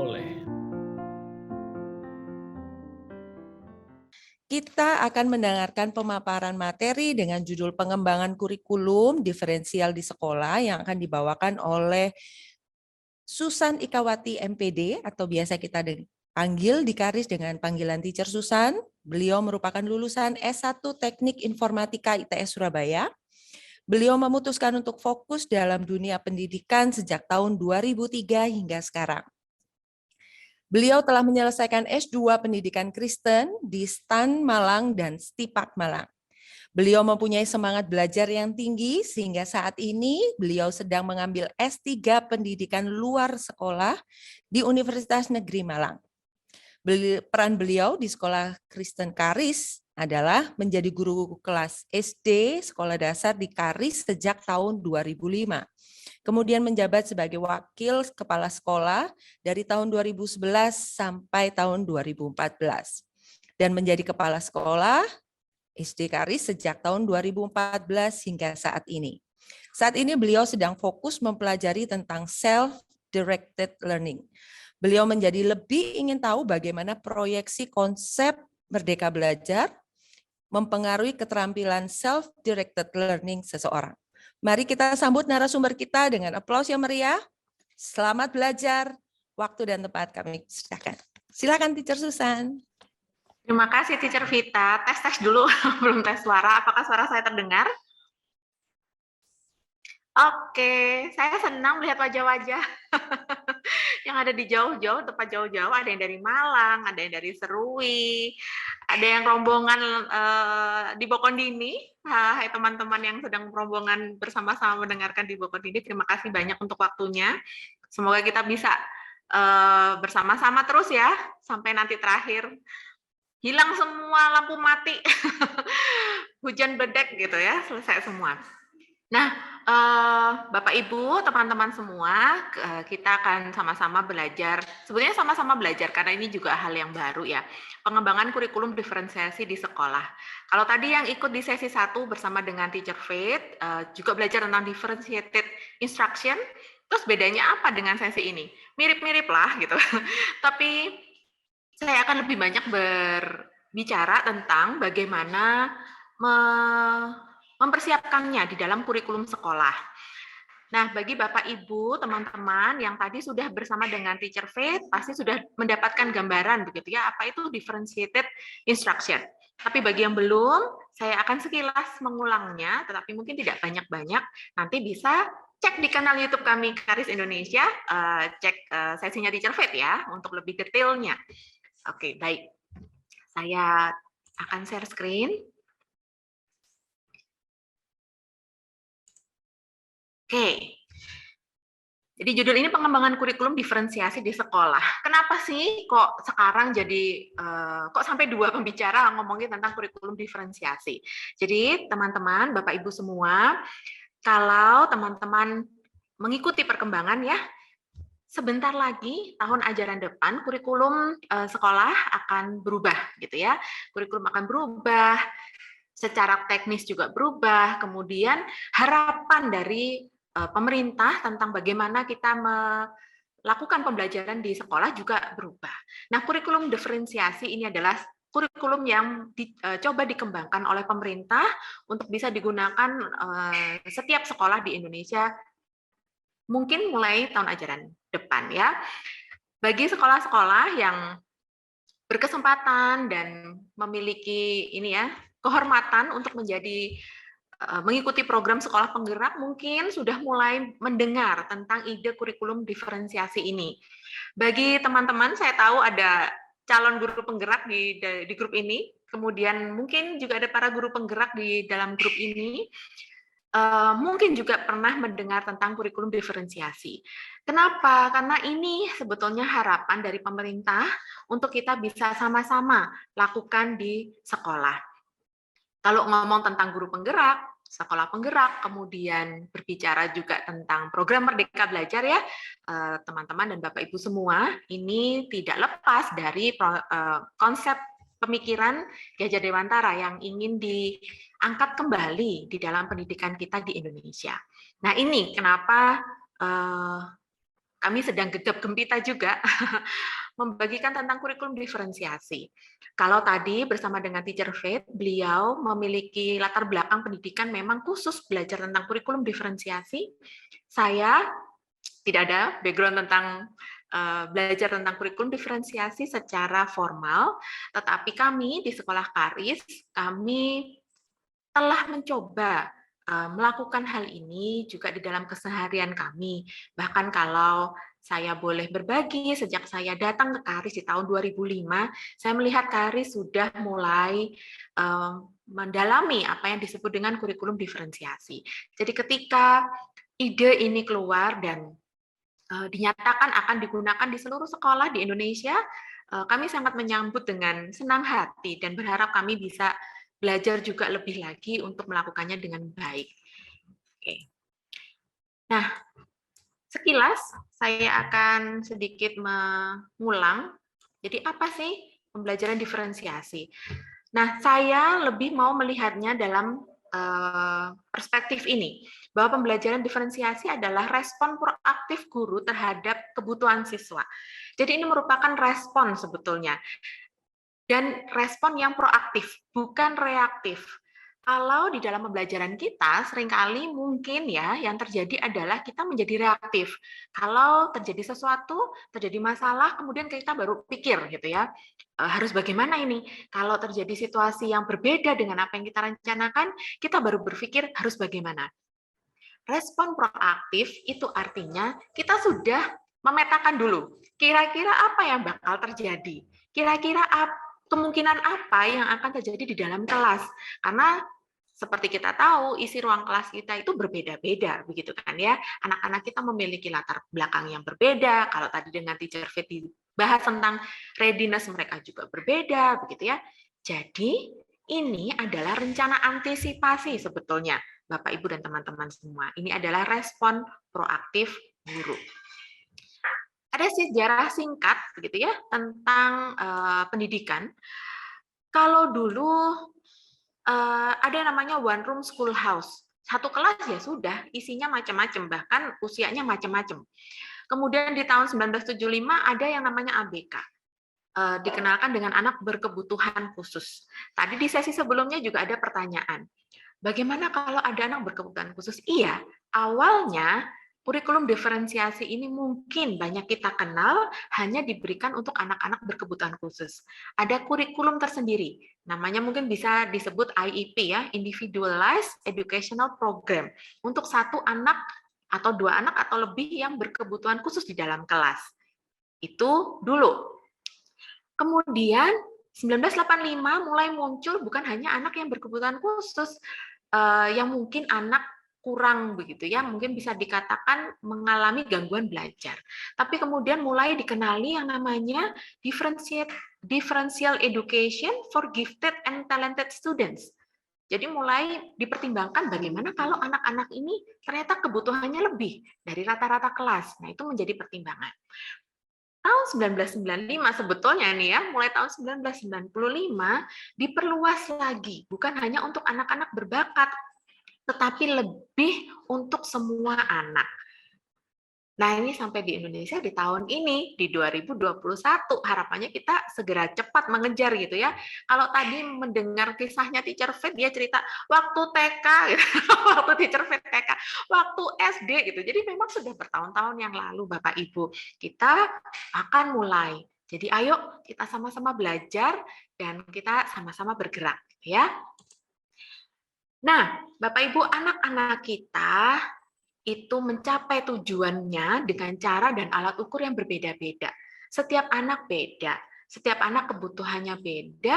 oleh. Kita akan mendengarkan pemaparan materi dengan judul pengembangan kurikulum diferensial di sekolah yang akan dibawakan oleh Susan Ikawati MPD atau biasa kita panggil Dikaris dengan panggilan Teacher Susan. Beliau merupakan lulusan S1 Teknik Informatika ITS Surabaya. Beliau memutuskan untuk fokus dalam dunia pendidikan sejak tahun 2003 hingga sekarang. Beliau telah menyelesaikan S2 Pendidikan Kristen di STAN Malang dan STIPAK Malang. Beliau mempunyai semangat belajar yang tinggi sehingga saat ini beliau sedang mengambil S3 Pendidikan Luar Sekolah di Universitas Negeri Malang. Peran beliau di Sekolah Kristen Karis adalah menjadi guru kelas SD Sekolah Dasar di Karis sejak tahun 2005. Kemudian menjabat sebagai wakil kepala sekolah dari tahun 2011 sampai tahun 2014. Dan menjadi kepala sekolah SD Karis sejak tahun 2014 hingga saat ini. Saat ini beliau sedang fokus mempelajari tentang self-directed learning. Beliau menjadi lebih ingin tahu bagaimana proyeksi konsep Merdeka Belajar mempengaruhi keterampilan self-directed learning seseorang. Mari kita sambut narasumber kita dengan aplaus yang meriah. Selamat belajar. Waktu dan tempat kami silakan. Silakan Teacher Susan. Terima kasih Teacher Vita. Tes dulu, belum tes suara. Apakah suara saya terdengar? Oke, saya senang melihat wajah-wajah yang ada di jauh-jauh, tempat jauh-jauh. Ada yang dari Malang, ada yang dari Serui, ada yang rombongan di Bokondini. Hai teman-teman yang sedang rombongan bersama-sama mendengarkan di Bokondini, terima kasih banyak untuk waktunya. Semoga kita bisa bersama-sama terus ya, sampai nanti terakhir. Hilang semua lampu mati, hujan bedek gitu ya, selesai semua. Nah, Bapak Ibu, teman-teman semua, kita akan sama-sama belajar. Sebenarnya sama-sama belajar karena ini juga hal yang baru ya. Pengembangan kurikulum diferensiasi di sekolah. Kalau tadi yang ikut di sesi 1 bersama dengan Teacher Faith, juga belajar tentang differentiated instruction. Terus bedanya apa dengan sesi ini? Mirip-mirip lah gitu. Tapi saya akan lebih banyak berbicara tentang bagaimana mempersiapkannya di dalam kurikulum sekolah. Nah, bagi Bapak Ibu, teman-teman yang tadi sudah bersama dengan Teacher Faith, pasti sudah mendapatkan gambaran begitu ya, apa itu differentiated instruction. Tapi bagi yang belum, saya akan sekilas mengulangnya, tetapi mungkin tidak banyak-banyak. Nanti bisa cek di kanal YouTube kami, Karis Indonesia, cek sesinya Teacher Faith ya, untuk lebih detailnya. Oke, baik. Saya akan share screen. Oke. Jadi judul ini pengembangan kurikulum diferensiasi di sekolah. Kenapa sih kok sekarang jadi kok sampai 2 pembicara ngomongin tentang kurikulum diferensiasi? Jadi teman-teman, Bapak Ibu semua, kalau teman-teman mengikuti perkembangan ya, sebentar lagi tahun ajaran depan kurikulum sekolah akan berubah gitu ya. Kurikulum akan berubah, secara teknis juga berubah, kemudian harapan dari pemerintah tentang bagaimana kita melakukan pembelajaran di sekolah juga berubah. Nah, kurikulum diferensiasi ini adalah kurikulum yang coba dikembangkan oleh pemerintah untuk bisa digunakan setiap sekolah di Indonesia mungkin mulai tahun ajaran depan ya. Bagi sekolah-sekolah yang berkesempatan dan memiliki ini ya kehormatan untuk menjadi mengikuti program sekolah penggerak mungkin sudah mulai mendengar tentang ide kurikulum diferensiasi ini. Bagi teman-teman saya tahu ada calon guru penggerak di grup ini, kemudian mungkin juga ada para guru penggerak di dalam grup ini. Mungkin juga pernah mendengar tentang kurikulum diferensiasi. Kenapa? Karena ini sebetulnya harapan dari pemerintah untuk kita bisa sama-sama lakukan di sekolah. Kalau ngomong tentang guru penggerak, sekolah penggerak, kemudian berbicara juga tentang program Merdeka Belajar ya, teman-teman dan Bapak Ibu semua, ini tidak lepas dari konsep pemikiran Ki Hajar Dewantara yang ingin diangkat kembali di dalam pendidikan kita di Indonesia. Nah ini kenapa kami sedang gegap gempita juga membagikan tentang kurikulum diferensiasi. Kalau tadi bersama dengan Teacher Faith, beliau memiliki latar belakang pendidikan memang khusus belajar tentang kurikulum diferensiasi. Saya tidak ada background tentang belajar tentang kurikulum diferensiasi secara formal, tetapi kami di Sekolah Karis, kami telah mencoba melakukan hal ini juga di dalam keseharian kami. Bahkan kalau saya boleh berbagi, sejak saya datang ke Karis di tahun 2005, saya melihat Karis sudah mulai mendalami apa yang disebut dengan kurikulum diferensiasi. Jadi ketika ide ini keluar dan dinyatakan akan digunakan di seluruh sekolah di Indonesia, kami sangat menyambut dengan senang hati dan berharap kami bisa belajar juga lebih lagi untuk melakukannya dengan baik. Oke. Nah, sekilas saya akan sedikit mengulang. Jadi apa sih pembelajaran diferensiasi? Nah, saya lebih mau melihatnya dalam perspektif ini, bahwa pembelajaran diferensiasi adalah respon proaktif guru terhadap kebutuhan siswa. Jadi ini merupakan respon sebetulnya. Dan respon yang proaktif, bukan reaktif. Kalau di dalam pembelajaran kita, seringkali mungkin ya yang terjadi adalah kita menjadi reaktif. Kalau terjadi sesuatu, terjadi masalah, kemudian kita baru pikir gitu ya, harus bagaimana ini? Kalau terjadi situasi yang berbeda dengan apa yang kita rencanakan, kita baru berpikir harus bagaimana. Respon proaktif itu artinya kita sudah memetakan dulu, kira-kira apa yang bakal terjadi, kira-kira kemungkinan apa yang akan terjadi di dalam kelas. Karena seperti kita tahu, isi ruang kelas kita itu berbeda-beda, begitu kan ya. Anak-anak kita memiliki latar belakang yang berbeda. Kalau tadi dengan Teacher Fit dibahas tentang readiness, mereka juga berbeda, begitu ya. Jadi, ini adalah rencana antisipasi sebetulnya, Bapak, Ibu, dan teman-teman semua. Ini adalah respon proaktif guru. Ada sejarah singkat begitu ya tentang pendidikan. Kalau dulu ada yang namanya one room schoolhouse. Satu kelas ya sudah, isinya macam-macam, bahkan usianya macam-macam. Kemudian di tahun 1975 ada yang namanya ABK. Dikenalkan dengan anak berkebutuhan khusus. Tadi di sesi sebelumnya juga ada pertanyaan. Bagaimana kalau ada anak berkebutuhan khusus? Iya, awalnya kurikulum diferensiasi ini mungkin banyak kita kenal hanya diberikan untuk anak-anak berkebutuhan khusus. Ada kurikulum tersendiri, namanya mungkin bisa disebut IEP ya, Individualized Educational Program, untuk satu anak atau dua anak atau lebih yang berkebutuhan khusus di dalam kelas. Itu dulu. Kemudian 1985 mulai muncul bukan hanya anak yang berkebutuhan khusus, yang mungkin anak kurang begitu ya, mungkin bisa dikatakan mengalami gangguan belajar. Tapi kemudian mulai dikenali yang namanya differential education for gifted and talented students. Jadi mulai dipertimbangkan bagaimana kalau anak-anak ini ternyata kebutuhannya lebih dari rata-rata kelas. Nah, itu menjadi pertimbangan. Tahun 1995 sebetulnya nih ya, mulai tahun 1995 diperluas lagi, bukan hanya untuk anak-anak berbakat, tetapi lebih untuk semua anak. Nah, ini sampai di Indonesia di tahun ini, di 2021. Harapannya kita segera cepat mengejar gitu ya. Kalau tadi mendengar kisahnya Teacher Fit, dia cerita waktu TK, gitu. Waktu Teacher Fit TK, waktu SD gitu. Jadi memang sudah bertahun-tahun yang lalu, Bapak Ibu. Kita akan mulai. Jadi ayo kita sama-sama belajar dan kita sama-sama bergerak. Ya. Nah, Bapak Ibu, anak-anak kita itu mencapai tujuannya dengan cara dan alat ukur yang berbeda-beda. Setiap anak beda, setiap anak kebutuhannya beda,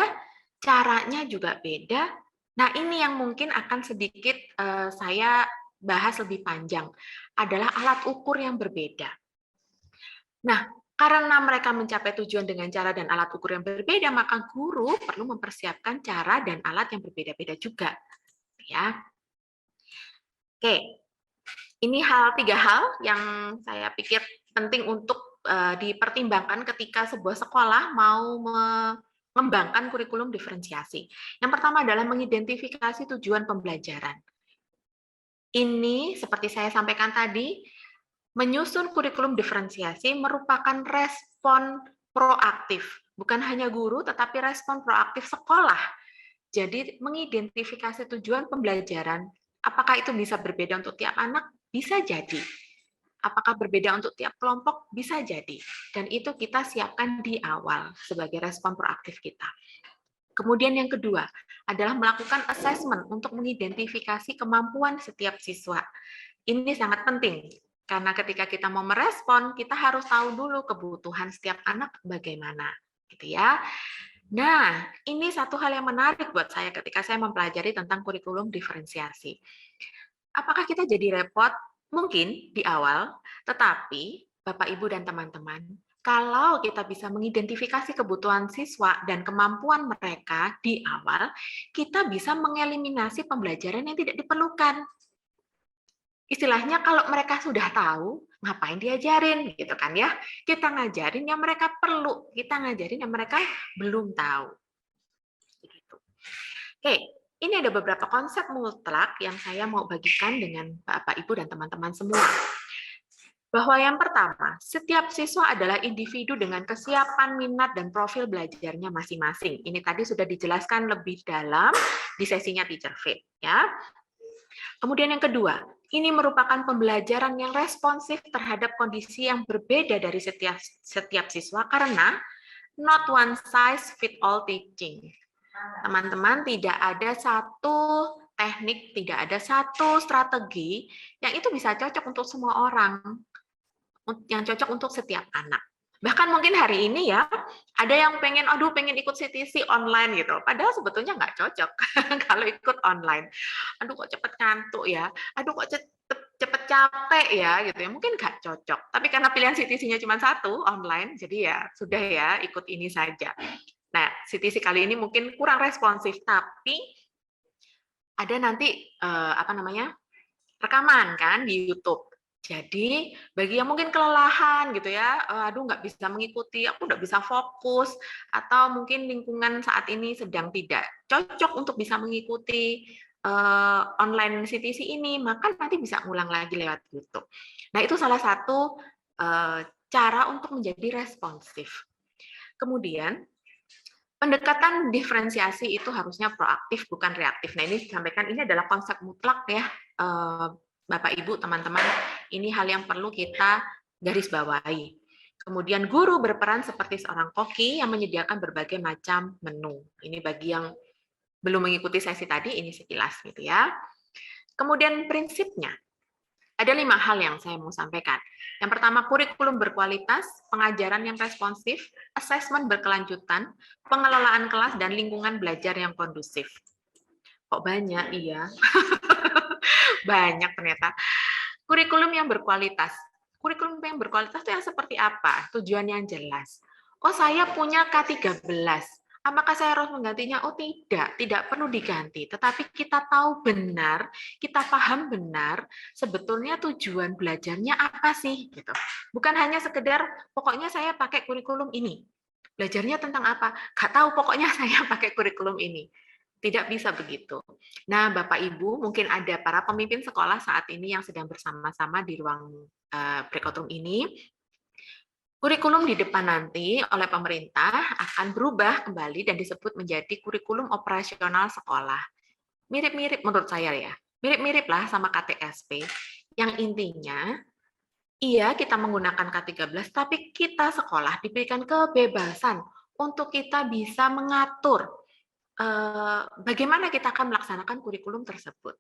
caranya juga beda. Nah, ini yang mungkin akan sedikit saya bahas lebih panjang, adalah alat ukur yang berbeda. Nah, karena mereka mencapai tujuan dengan cara dan alat ukur yang berbeda, maka guru perlu mempersiapkan cara dan alat yang berbeda-beda juga. Ya. Oke. Ini tiga hal yang saya pikir penting untuk dipertimbangkan ketika sebuah sekolah mau mengembangkan kurikulum diferensiasi. Yang pertama adalah mengidentifikasi tujuan pembelajaran. Ini seperti saya sampaikan tadi, Menyusun kurikulum diferensiasi merupakan respon proaktif, bukan hanya guru, tetapi respon proaktif sekolah. Jadi mengidentifikasi tujuan pembelajaran, apakah itu bisa berbeda untuk tiap anak? Bisa jadi. Apakah berbeda untuk tiap kelompok? Bisa jadi. Dan itu kita siapkan di awal sebagai respon proaktif kita. Kemudian yang kedua adalah melakukan assessment untuk mengidentifikasi kemampuan setiap siswa. Ini sangat penting, karena ketika kita mau merespon, kita harus tahu dulu kebutuhan setiap anak bagaimana. Gitu ya. Nah, ini satu hal yang menarik buat saya ketika saya mempelajari tentang kurikulum diferensiasi. Apakah kita jadi repot? Mungkin di awal, tetapi Bapak, Ibu, dan teman-teman, kalau kita bisa mengidentifikasi kebutuhan siswa dan kemampuan mereka di awal, kita bisa mengeliminasi pembelajaran yang tidak diperlukan. Istilahnya kalau mereka sudah tahu, ngapain diajarin gitu kan ya. Kita ngajarin yang mereka perlu, kita ngajarin yang mereka belum tahu. Begitu. Oke, ini ada beberapa konsep mutlak yang saya mau bagikan dengan Bapak, Ibu, dan teman-teman semua. Bahwa yang pertama, setiap siswa adalah individu dengan kesiapan, minat, dan profil belajarnya masing-masing. Ini tadi sudah dijelaskan lebih dalam di sesinya Teacher Fit, ya. Kemudian yang kedua, ini merupakan pembelajaran yang responsif terhadap kondisi yang berbeda dari setiap siswa karena not one size fit all teaching. Teman-teman, tidak ada satu teknik, tidak ada satu strategi yang itu bisa cocok untuk semua orang, yang cocok untuk setiap anak. Bahkan mungkin hari ini ya, ada yang pengen ikut CTC online gitu. Padahal sebetulnya nggak cocok kalau ikut online. Aduh kok cepet ngantuk ya, aduh kok cepet capek ya gitu ya. Mungkin nggak cocok. Tapi karena pilihan CTC-nya cuma satu, online, jadi ya sudah ya ikut ini saja. Nah, CTC kali ini mungkin kurang responsif, tapi ada nanti rekaman kan di YouTube. Jadi bagi yang mungkin kelelahan gitu ya, aduh nggak bisa mengikuti, aku nggak bisa fokus, atau mungkin lingkungan saat ini sedang tidak cocok untuk bisa mengikuti online CTC ini, maka nanti bisa ngulang lagi lewat YouTube. Nah itu salah satu cara untuk menjadi responsif. Kemudian pendekatan diferensiasi itu harusnya proaktif bukan reaktif. Nah ini disampaikan, ini adalah konsep mutlak ya Bapak, Ibu, teman-teman, ini hal yang perlu kita garis bawahi. Kemudian guru berperan seperti seorang koki yang menyediakan berbagai macam menu. Ini bagi yang belum mengikuti sesi tadi, ini sekilas gitu ya. Kemudian prinsipnya, ada 5 hal yang saya mau sampaikan. Yang pertama, kurikulum berkualitas, pengajaran yang responsif, asesmen berkelanjutan, pengelolaan kelas, dan lingkungan belajar yang kondusif. Kok banyak? Iya. Banyak ternyata. Kurikulum yang berkualitas. Kurikulum yang berkualitas itu yang seperti apa? Tujuan yang jelas. Oh, saya punya K13. Apakah saya harus menggantinya? Oh, tidak perlu diganti. Tetapi kita tahu benar, kita paham benar sebetulnya tujuan belajarnya apa sih gitu. Bukan hanya sekedar pokoknya saya pakai kurikulum ini. Belajarnya tentang apa? Nggak tahu, pokoknya saya pakai kurikulum ini. Tidak bisa begitu. Nah, Bapak Ibu, mungkin ada para pemimpin sekolah saat ini yang sedang bersama-sama di ruang breakout room ini. Kurikulum di depan nanti oleh pemerintah akan berubah kembali dan disebut menjadi kurikulum operasional sekolah. Mirip-mirip menurut saya ya. Mirip-mirip lah sama KTSP. Yang intinya, iya kita menggunakan K13, tapi kita sekolah diberikan kebebasan untuk kita bisa mengatur bagaimana kita akan melaksanakan kurikulum tersebut.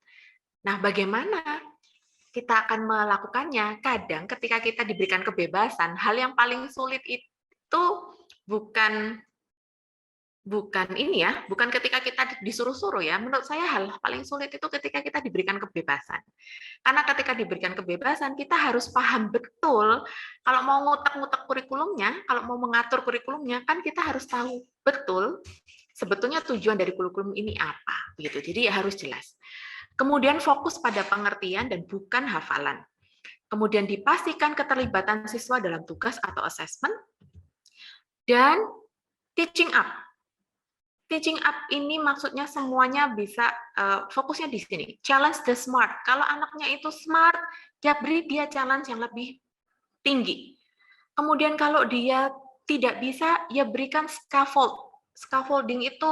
Nah, bagaimana kita akan melakukannya? Kadang ketika kita diberikan kebebasan, hal yang paling sulit itu bukan ini ya, bukan ketika kita disuruh-suruh ya. Menurut saya hal paling sulit itu ketika kita diberikan kebebasan. Karena ketika diberikan kebebasan, kita harus paham betul kalau mau ngutek-ngutek kurikulumnya, kalau mau mengatur kurikulumnya, kan kita harus tahu betul sebetulnya tujuan dari kurikulum ini apa, begitu. Jadi harus jelas. Kemudian fokus pada pengertian dan bukan hafalan. Kemudian dipastikan keterlibatan siswa dalam tugas atau assessment. Dan teaching up. Teaching up ini maksudnya semuanya bisa fokusnya di sini. Challenge the smart. Kalau anaknya itu smart, ya beri dia challenge yang lebih tinggi. Kemudian kalau dia tidak bisa, ya berikan scaffold. Scaffolding itu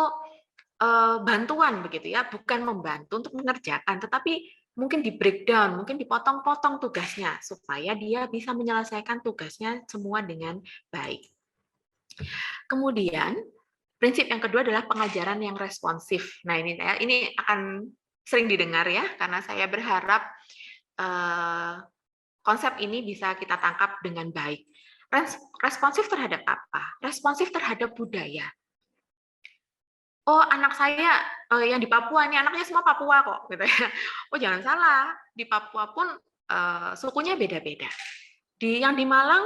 bantuan begitu ya, bukan membantu untuk mengerjakan, tetapi mungkin di breakdown, mungkin dipotong-potong tugasnya supaya dia bisa menyelesaikan tugasnya semua dengan baik. Kemudian prinsip yang kedua adalah pengajaran yang responsif. Nah, ini akan sering didengar ya, karena saya berharap konsep ini bisa kita tangkap dengan baik. Responsif terhadap apa? Responsif terhadap budaya. Oh, anak saya yang di Papua ini anaknya semua Papua kok, gitu ya. Oh, jangan salah, di Papua pun sukunya beda-beda. Yang di Malang,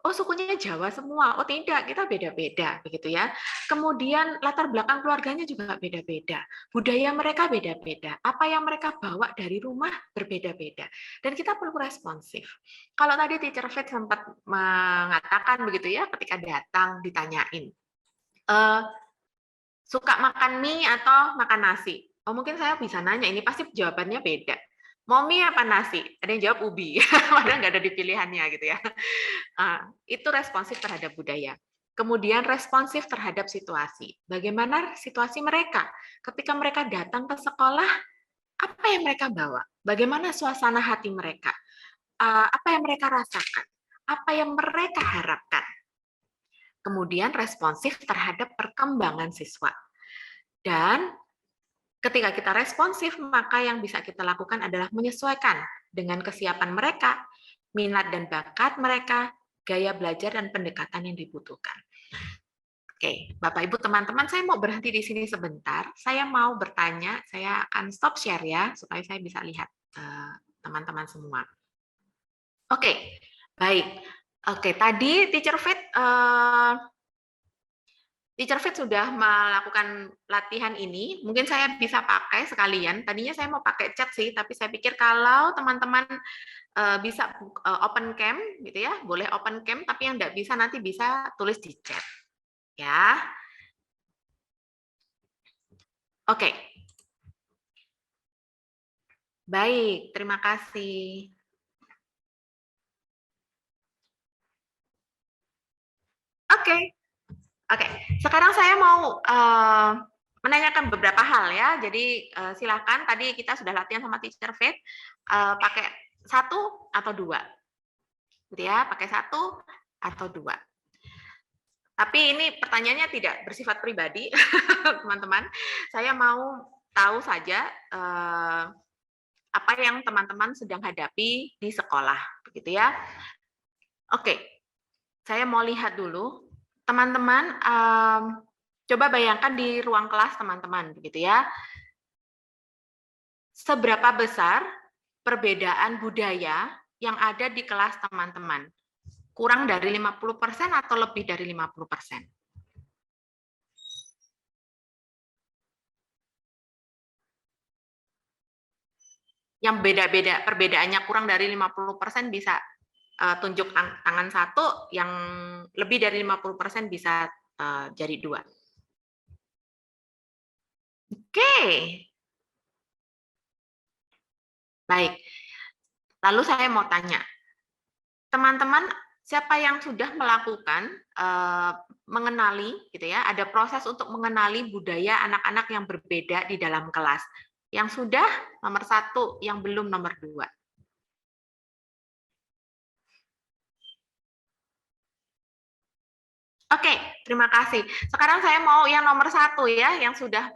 oh sukunya Jawa semua. Oh tidak, kita beda-beda, begitu ya. Kemudian latar belakang keluarganya juga beda-beda. Budaya mereka beda-beda. Apa yang mereka bawa dari rumah berbeda-beda. Dan kita perlu responsif. Kalau tadi Teacher Fit sempat mengatakan begitu ya, ketika datang ditanyain, suka makan mie atau makan nasi? Oh mungkin saya bisa nanya, ini pasti jawabannya beda. Mau mie apa nasi? Ada yang jawab ubi, padahal nggak ada di pilihannya gitu ya. Itu responsif terhadap budaya. Kemudian responsif terhadap situasi. Bagaimana situasi mereka? Ketika mereka datang ke sekolah, apa yang mereka bawa? Bagaimana suasana hati mereka? Apa yang mereka rasakan? Apa yang mereka harapkan? Kemudian responsif terhadap perkembangan siswa. Dan ketika kita responsif, maka yang bisa kita lakukan adalah menyesuaikan dengan kesiapan mereka, minat dan bakat mereka, gaya belajar dan pendekatan yang dibutuhkan. Oke, Bapak Ibu teman-teman, saya mau berhenti di sini sebentar. Saya mau bertanya, saya akan stop share ya, supaya saya bisa lihat teman-teman semua. Oke, baik. Oke, tadi Teacher Fit sudah melakukan latihan ini. Mungkin saya bisa pakai sekalian. Tadinya saya mau pakai chat sih, tapi saya pikir kalau teman-teman bisa open cam, gitu ya, boleh open cam. Tapi yang tidak bisa nanti bisa tulis di chat, ya. Oke. Baik, terima kasih. Oke. Oke, sekarang saya mau menanyakan beberapa hal ya. Jadi silakan, tadi kita sudah latihan sama Teacher Fit, pakai 1 atau 2, gitu ya, pakai 1 atau 2. Tapi ini pertanyaannya tidak bersifat pribadi, teman-teman. Saya mau tahu saja apa yang teman-teman sedang hadapi di sekolah, begitu ya. Oke, saya mau lihat dulu, teman-teman. Coba bayangkan di ruang kelas teman-teman, begitu ya. Seberapa besar perbedaan budaya yang ada di kelas teman-teman? Kurang dari 50% atau lebih dari 50%? Yang beda-beda, perbedaannya kurang dari 50% bisa tunjuk tangan 1, yang lebih dari 50% bisa jari 2. Oke. Baik. Lalu saya mau tanya, teman-teman siapa yang sudah melakukan mengenali, gitu ya, ada proses untuk mengenali budaya anak-anak yang berbeda di dalam kelas? Yang sudah nomor 1, yang belum nomor 2. Oke, terima kasih. Sekarang saya mau yang nomor 1 ya, yang sudah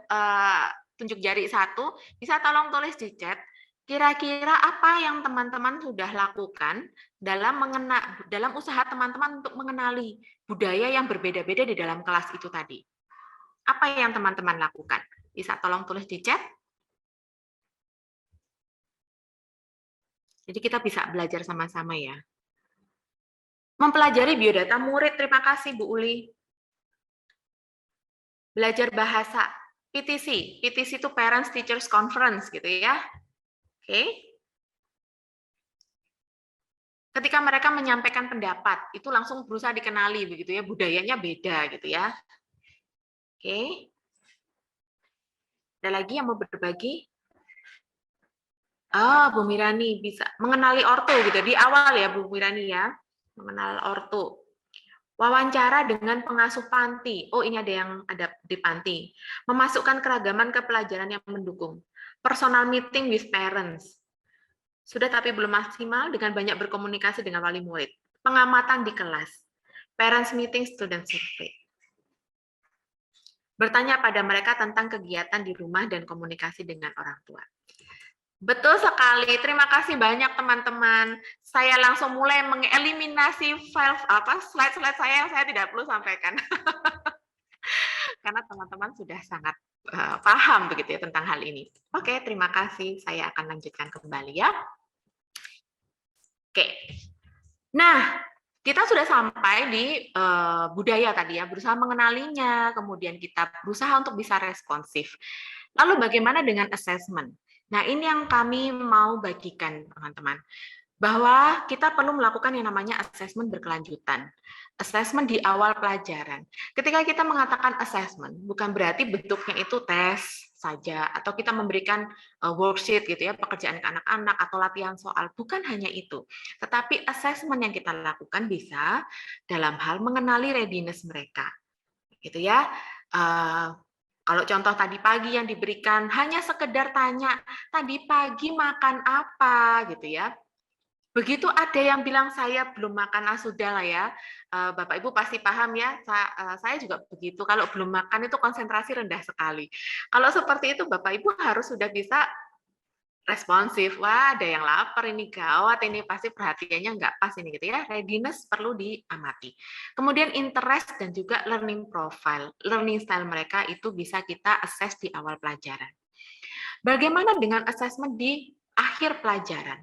tunjuk jari 1, bisa tolong tulis di chat. Kira-kira apa yang teman-teman sudah lakukan dalam usaha teman-teman untuk mengenali budaya yang berbeda-beda di dalam kelas itu tadi? Apa yang teman-teman lakukan? Bisa tolong tulis di chat. Jadi kita bisa belajar sama-sama ya. Mempelajari biodata murid, terima kasih Bu Uli. Belajar bahasa, PTC. PTC itu Parents Teachers Conference gitu ya. Oke. Ketika mereka menyampaikan pendapat, itu langsung berusaha dikenali begitu ya, budayanya beda gitu ya. Oke. Ada lagi yang mau berbagi? Bu Mirani bisa mengenali orto gitu di awal ya Bu Mirani ya. mengenal ortu. Wawancara dengan pengasuh panti. Oh, ini ada di panti. Memasukkan keragaman ke pelajaran yang mendukung. Personal meeting with parents. Sudah tapi belum maksimal dengan banyak berkomunikasi dengan wali murid. Pengamatan di kelas. Parents meeting, student survey. Bertanya pada mereka tentang kegiatan di rumah dan komunikasi dengan orang tua. Betul sekali. Terima kasih banyak teman-teman. Saya langsung mulai mengeliminasi slide-slide saya yang saya tidak perlu sampaikan. Karena teman-teman sudah sangat paham begitu ya tentang hal ini. Oke, terima kasih. Saya akan lanjutkan kembali ya. Oke. Nah, kita sudah sampai di budaya tadi ya, berusaha mengenalinya, kemudian kita berusaha untuk bisa responsif. Lalu bagaimana dengan assessment? Nah, ini yang kami mau bagikan, teman-teman. Bahwa kita perlu melakukan yang namanya assessment berkelanjutan. Assessment di awal pelajaran. Ketika kita mengatakan assessment, bukan berarti bentuknya itu tes saja, atau kita memberikan worksheet gitu ya, pekerjaan ke anak-anak, atau latihan soal. Bukan hanya itu. Tetapi assessment yang kita lakukan bisa dalam hal mengenali readiness mereka. Gitu ya. Kalau contoh tadi pagi yang diberikan hanya sekedar tanya, tadi pagi makan apa gitu ya. Begitu ada yang bilang saya belum makan, sudah lah ya. Bapak Ibu pasti paham ya, saya juga begitu. Kalau belum makan itu konsentrasi rendah sekali. Kalau seperti itu Bapak Ibu harus sudah bisa responsif. Wah, ada yang lapar ini, gawat ini, pasti perhatiannya nggak pas ini gitu ya. Readiness perlu diamati. Kemudian interest dan juga learning profile, learning style mereka itu bisa kita assess di awal pelajaran. Bagaimana dengan assessment di akhir pelajaran?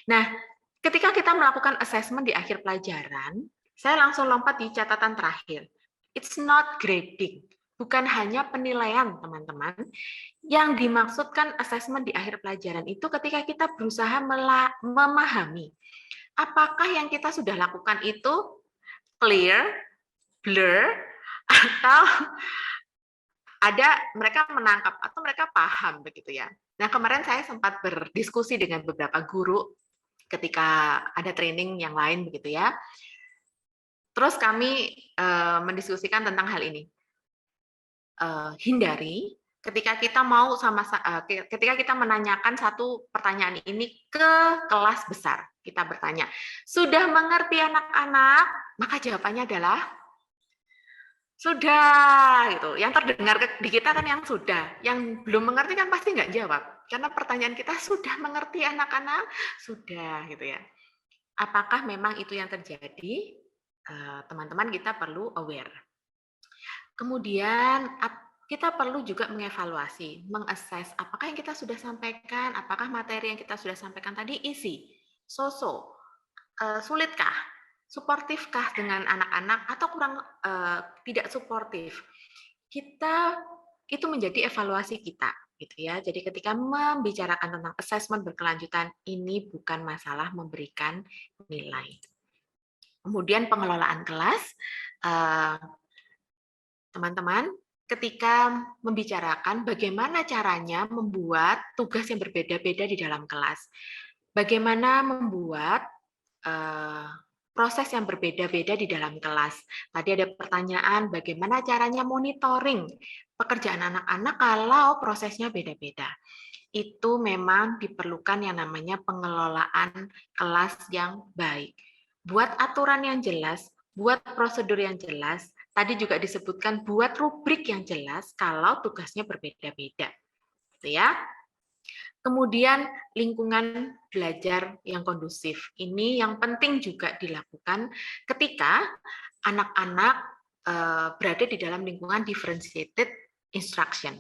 Nah, ketika kita melakukan assessment di akhir pelajaran, saya langsung lompat di catatan terakhir. It's not grading. Bukan hanya penilaian, teman-teman. Yang dimaksudkan assessment di akhir pelajaran itu ketika kita berusaha memahami apakah yang kita sudah lakukan itu clear, blur, atau ada mereka menangkap atau mereka paham begitu ya. Nah, kemarin saya sempat berdiskusi dengan beberapa guru ketika ada training yang lain begitu ya. Terus kami mendiskusikan tentang hal ini. Hindari ketika kita mau ketika kita menanyakan satu pertanyaan ini ke kelas besar, kita bertanya, sudah mengerti anak-anak? Maka jawabannya adalah sudah, gitu. Yang terdengar di kita kan yang sudah, yang belum mengerti kan pasti nggak jawab, karena pertanyaan kita sudah mengerti anak-anak, sudah, gitu ya. Apakah memang itu yang terjadi? Teman-teman kita perlu aware. Kemudian kita perlu juga mengevaluasi, mengakses apakah yang kita sudah sampaikan, apakah materi yang kita sudah sampaikan tadi isi, sulitkah, suportifkah dengan anak-anak atau kurang tidak suportif. Kita itu menjadi evaluasi kita, gitu ya. Jadi ketika membicarakan tentang assessment berkelanjutan, ini bukan masalah memberikan nilai. Kemudian pengelolaan kelas, teman-teman, ketika membicarakan bagaimana caranya membuat tugas yang berbeda-beda di dalam kelas, bagaimana membuat proses yang berbeda-beda di dalam kelas. Tadi ada pertanyaan bagaimana caranya monitoring pekerjaan anak-anak kalau prosesnya beda-beda. Itu memang diperlukan yang namanya pengelolaan kelas yang baik. Buat aturan yang jelas, buat prosedur yang jelas, tadi juga disebutkan buat rubrik yang jelas kalau tugasnya berbeda-beda. Gitu ya. Kemudian lingkungan belajar yang kondusif. Ini yang penting juga dilakukan ketika anak-anak berada di dalam lingkungan differentiated instruction.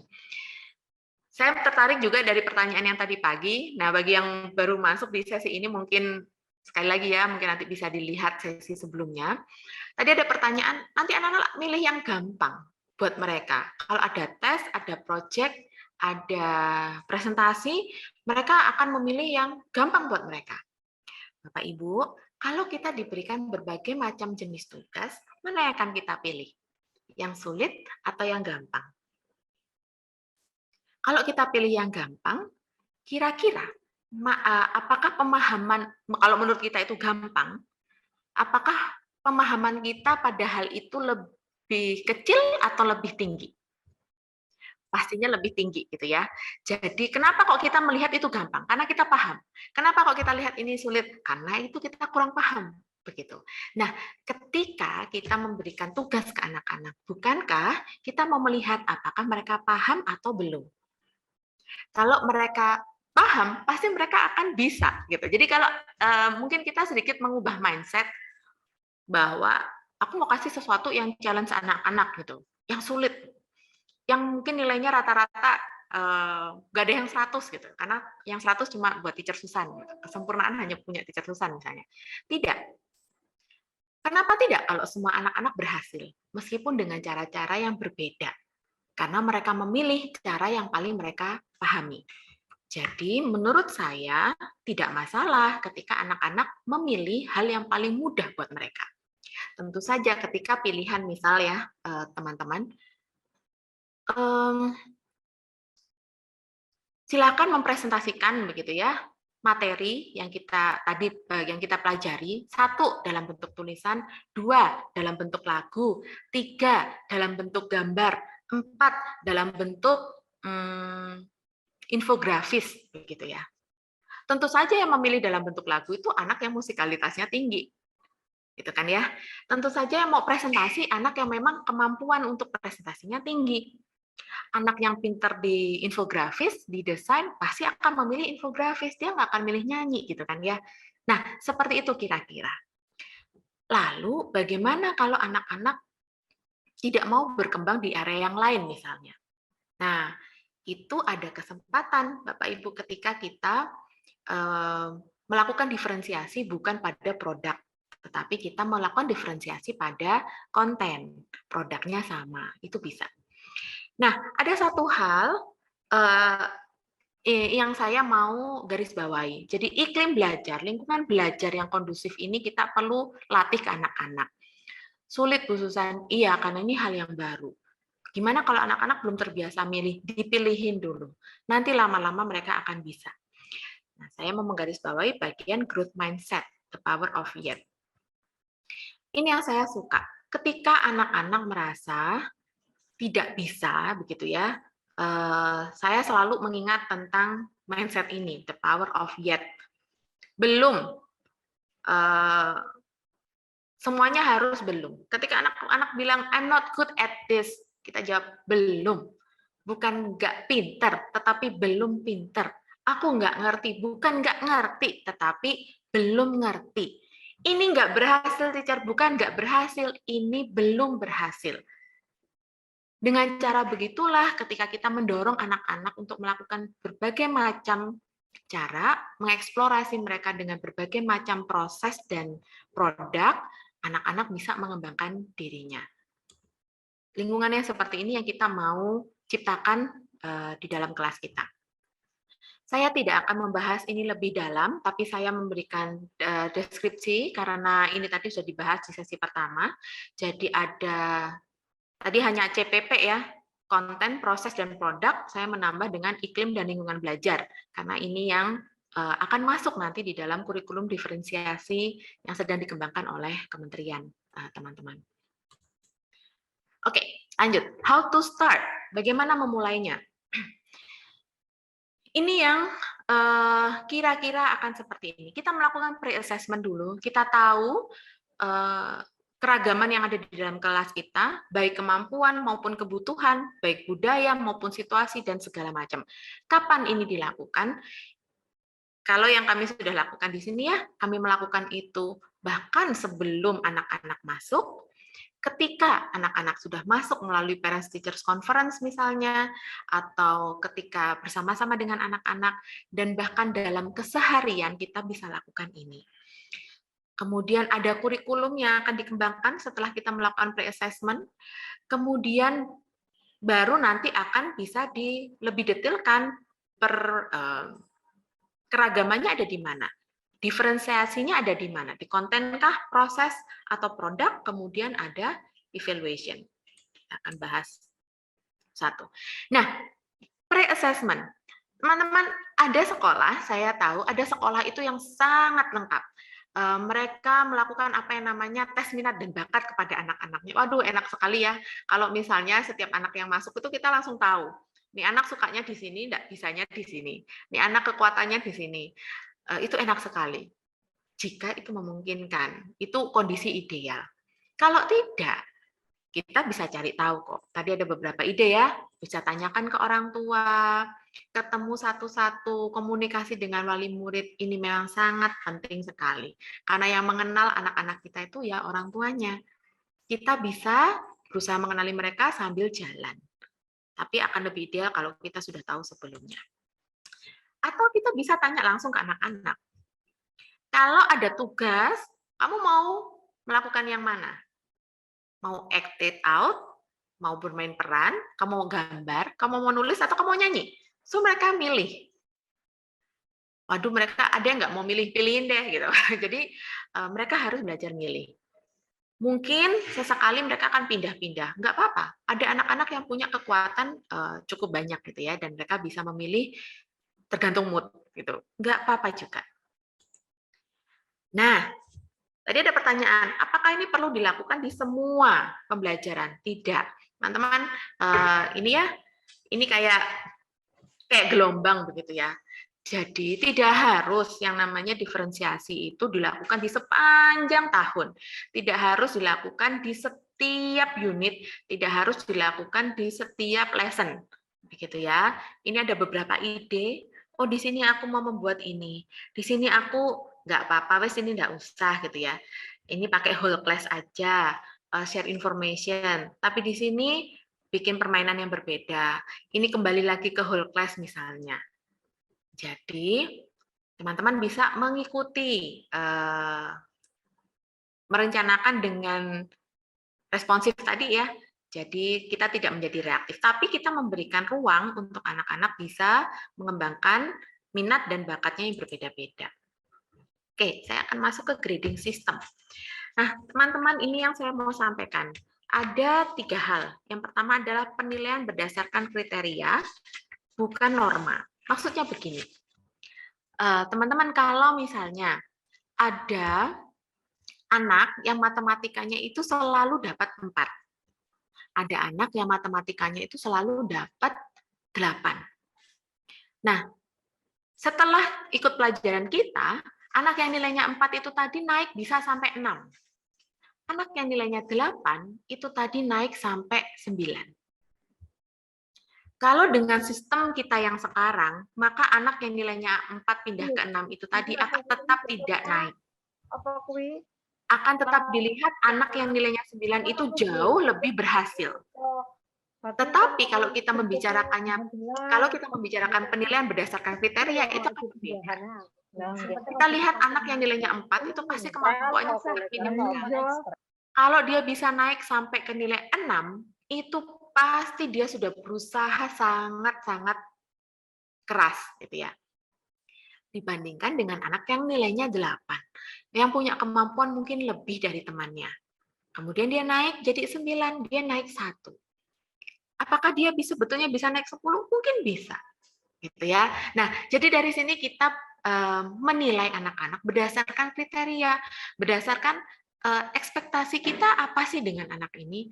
Saya tertarik juga dari pertanyaan yang tadi pagi. Nah, bagi yang baru masuk di sesi ini mungkin sekali lagi ya, mungkin nanti bisa dilihat sesi sebelumnya. Tadi ada pertanyaan, nanti anak-anak milih yang gampang buat mereka. Kalau ada tes, ada project, ada presentasi, mereka akan memilih yang gampang buat mereka. Bapak Ibu, kalau kita diberikan berbagai macam jenis tugas, mana yang akan kita pilih? Yang sulit atau yang gampang? Kalau kita pilih yang gampang, kira-kira apakah pemahaman, kalau menurut kita itu gampang, Apakah pemahaman kita pada hal itu lebih kecil atau lebih tinggi? Pastinya lebih tinggi gitu ya. Jadi kenapa kok kita melihat itu gampang? Karena kita paham. Kenapa kok kita lihat ini sulit? Karena itu kita kurang paham begitu. Nah, ketika kita memberikan tugas ke anak-anak, bukankah kita mau melihat apakah mereka paham atau belum? Kalau mereka paham, pasti mereka akan bisa gitu. Jadi kalau mungkin kita sedikit mengubah mindset bahwa aku mau kasih sesuatu yang challenge anak-anak gitu, yang sulit, yang mungkin nilainya rata-rata nggak ada yang 100 gitu, karena yang 100 cuma buat teacher Susan, gitu. Kesempurnaan hanya punya teacher Susan misalnya. Tidak. Kenapa tidak kalau semua anak-anak berhasil, meskipun dengan cara-cara yang berbeda? Karena mereka memilih cara yang paling mereka pahami. Jadi menurut saya tidak masalah ketika anak-anak memilih hal yang paling mudah buat mereka. Tentu saja ketika pilihan misal ya teman-teman, silakan mempresentasikan begitu ya materi yang kita tadi yang kita pelajari, 1 dalam bentuk tulisan, 2 dalam bentuk lagu, 3 dalam bentuk gambar, 4 dalam bentuk infografis begitu ya. Tentu saja yang memilih dalam bentuk lagu itu anak yang musikalitasnya tinggi. Gitu kan ya. Tentu saja yang mau presentasi anak yang memang kemampuan untuk presentasinya tinggi. Anak yang pinter di infografis, di desain, pasti akan memilih infografis. Dia nggak akan milih nyanyi gitu kan ya. Nah, seperti itu kira-kira. Lalu bagaimana kalau anak-anak tidak mau berkembang di area yang lain misalnya? Nah, itu ada kesempatan Bapak Ibu ketika kita melakukan diferensiasi bukan pada produk, tetapi kita melakukan diferensiasi pada konten. Produknya sama, itu bisa. Nah, ada satu hal yang saya mau garis bawahi. Jadi iklim belajar, lingkungan belajar yang kondusif ini kita perlu latih ke anak-anak. Sulit Bu Susan, iya karena ini hal yang baru. Gimana kalau anak-anak belum terbiasa milih, dipilihin dulu. Nanti lama-lama mereka akan bisa. Nah, saya mau menggarisbawahi bagian growth mindset, the power of yet. Ini yang saya suka. Ketika anak-anak merasa tidak bisa, begitu ya, saya selalu mengingat tentang mindset ini, the power of yet. Belum, semuanya harus belum. Ketika anak-anak bilang, I'm not good at this, kita jawab, belum. Bukan nggak pinter, tetapi belum pinter. Aku nggak ngerti, bukan nggak ngerti, tetapi belum ngerti. Ini nggak berhasil, teacher. Bukan nggak berhasil, ini belum berhasil. Dengan cara begitulah ketika kita mendorong anak-anak untuk melakukan berbagai macam cara, mengeksplorasi mereka dengan berbagai macam proses dan produk, anak-anak bisa mengembangkan dirinya. Lingkungan yang seperti ini yang kita mau ciptakan di dalam kelas kita. Saya tidak akan membahas ini lebih dalam, tapi saya memberikan deskripsi karena ini tadi sudah dibahas di sesi pertama. Jadi ada tadi hanya CPP ya, konten, proses, dan produk. Saya menambah dengan iklim dan lingkungan belajar karena ini yang akan masuk nanti di dalam kurikulum diferensiasi yang sedang dikembangkan oleh kementerian, teman-teman. Oke, lanjut. How to start? Bagaimana memulainya? Ini yang kira-kira akan seperti ini. Kita melakukan pre-assessment dulu. Kita tahu keragaman yang ada di dalam kelas kita, baik kemampuan maupun kebutuhan, baik budaya maupun situasi dan segala macam. Kapan ini dilakukan? Kalau yang kami sudah lakukan di sini ya, kami melakukan itu bahkan sebelum anak-anak masuk. Ketika anak-anak sudah masuk melalui Parents Teachers Conference misalnya, atau ketika bersama-sama dengan anak-anak, dan bahkan dalam keseharian kita bisa lakukan ini. Kemudian ada kurikulum yang akan dikembangkan setelah kita melakukan pre-assessment, kemudian baru nanti akan bisa lebih detailkan keragamannya ada di mana. Diferensiasinya ada di mana? Di kontenkah, proses, atau produk, kemudian ada evaluation. Kita akan bahas satu. Nah, pre-assessment. Teman-teman, ada sekolah, saya tahu, ada sekolah itu yang sangat lengkap. mereka melakukan apa yang namanya tes minat dan bakat kepada anak-anaknya. Waduh, enak sekali ya. Kalau misalnya setiap anak yang masuk itu kita langsung tahu. Nih anak sukanya di sini, enggak bisanya di sini. Nih anak kekuatannya di sini. Itu enak sekali. Jika itu memungkinkan, itu kondisi ideal. Kalau tidak, kita bisa cari tahu kok. Tadi ada beberapa ide ya, bisa tanyakan ke orang tua, ketemu satu-satu, komunikasi dengan wali murid, ini memang sangat penting sekali. Karena yang mengenal anak-anak kita itu ya orang tuanya. Kita bisa berusaha mengenali mereka sambil jalan. Tapi akan lebih ideal kalau kita sudah tahu sebelumnya. Atau kita bisa tanya langsung ke anak-anak. Kalau ada tugas, kamu mau melakukan yang mana? Mau act it out, mau bermain peran, kamu mau gambar, kamu mau nulis, atau kamu mau nyanyi. So mereka milih. Waduh, mereka ada yang nggak mau milih, pilihin deh gitu. Jadi mereka harus belajar milih. Mungkin sesekali mereka akan pindah-pindah, nggak apa-apa. Ada anak-anak yang punya kekuatan cukup banyak gitu ya, dan mereka bisa memilih tergantung mood gitu. Nggak apa-apa juga. Nah, tadi ada pertanyaan, apakah ini perlu dilakukan di semua pembelajaran? Tidak, teman-teman. Ini ya, ini kayak gelombang begitu ya. Jadi tidak harus yang namanya diferensiasi itu dilakukan di sepanjang tahun. Tidak harus dilakukan di setiap unit, tidak harus dilakukan di setiap lesson. Begitu ya. Ini ada beberapa ide. Oh, di sini aku mau membuat ini. Di sini aku nggak apa-apa, wes ini nggak usah gitu ya. Ini pakai whole class aja, share information. Tapi di sini bikin permainan yang berbeda. Ini kembali lagi ke whole class misalnya. Jadi, teman-teman bisa mengikuti, merencanakan dengan responsif tadi ya. Jadi, kita tidak menjadi reaktif, tapi kita memberikan ruang untuk anak-anak bisa mengembangkan minat dan bakatnya yang berbeda-beda. Oke, saya akan masuk ke grading system. Nah, teman-teman, ini yang saya mau sampaikan. Ada 3 hal. Yang pertama adalah penilaian berdasarkan kriteria, bukan norma. Maksudnya begini, teman-teman, kalau misalnya ada anak yang matematikanya itu selalu dapat 4, ada anak yang matematikanya itu selalu dapat 8. Nah, setelah ikut pelajaran kita, anak yang nilainya 4 itu tadi naik bisa sampai 6. Anak yang nilainya 8 itu tadi naik sampai 9. Kalau dengan sistem kita yang sekarang, maka anak yang nilainya 4 pindah ke 6 itu tadi akan tetap tidak naik. Akan tetap dilihat anak yang nilainya 9 itu jauh lebih berhasil. Tetapi kalau kita membicarakan penilaian berdasarkan kriteria, itu akan berbeda. Kita lihat anak yang nilainya 4 itu pasti kemampuannya sangat minimal. Kalau dia bisa naik sampai ke nilai 6, itu pasti dia sudah berusaha sangat-sangat keras gitu ya. Dibandingkan dengan anak yang nilainya 8, yang punya kemampuan mungkin lebih dari temannya. Kemudian dia naik jadi 9, dia naik 1. Apakah dia sebetulnya bisa naik 10? Mungkin bisa. Gitu ya. Nah, jadi dari sini kita menilai anak-anak berdasarkan kriteria, berdasarkan ekspektasi kita apa sih dengan anak ini.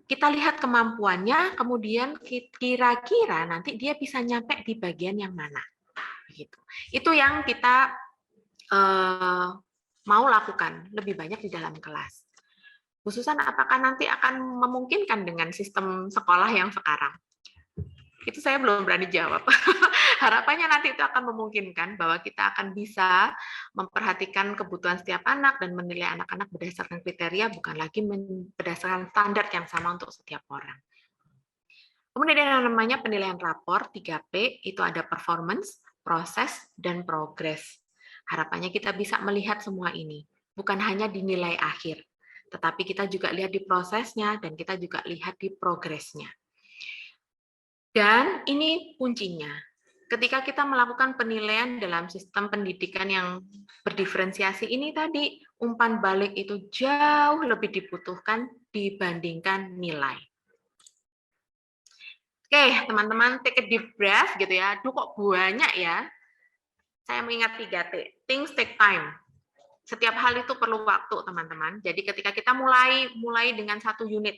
Kita lihat kemampuannya, kemudian kira-kira nanti dia bisa nyampe di bagian yang mana. Begitu. Itu yang kita mau lakukan lebih banyak di dalam kelas. Khususan apakah nanti akan memungkinkan dengan sistem sekolah yang sekarang? Itu saya belum berani jawab. Harapannya nanti itu akan memungkinkan bahwa kita akan bisa memperhatikan kebutuhan setiap anak dan menilai anak-anak berdasarkan kriteria, bukan lagi berdasarkan standar yang sama untuk setiap orang. Kemudian ada yang namanya penilaian rapor 3P, itu ada performance, proses, dan progress. Harapannya kita bisa melihat semua ini, bukan hanya di nilai akhir, tetapi kita juga lihat di prosesnya dan kita juga lihat di progresnya. Dan ini kuncinya. Ketika kita melakukan penilaian dalam sistem pendidikan yang berdiferensiasi ini tadi, umpan balik itu jauh lebih dibutuhkan dibandingkan nilai. Oke, teman-teman, take a deep breath gitu ya. Aduh, kok banyak ya? Saya mengingat 3T. Things take time. Setiap hal itu perlu waktu, teman-teman. Jadi ketika kita mulai dengan satu unit,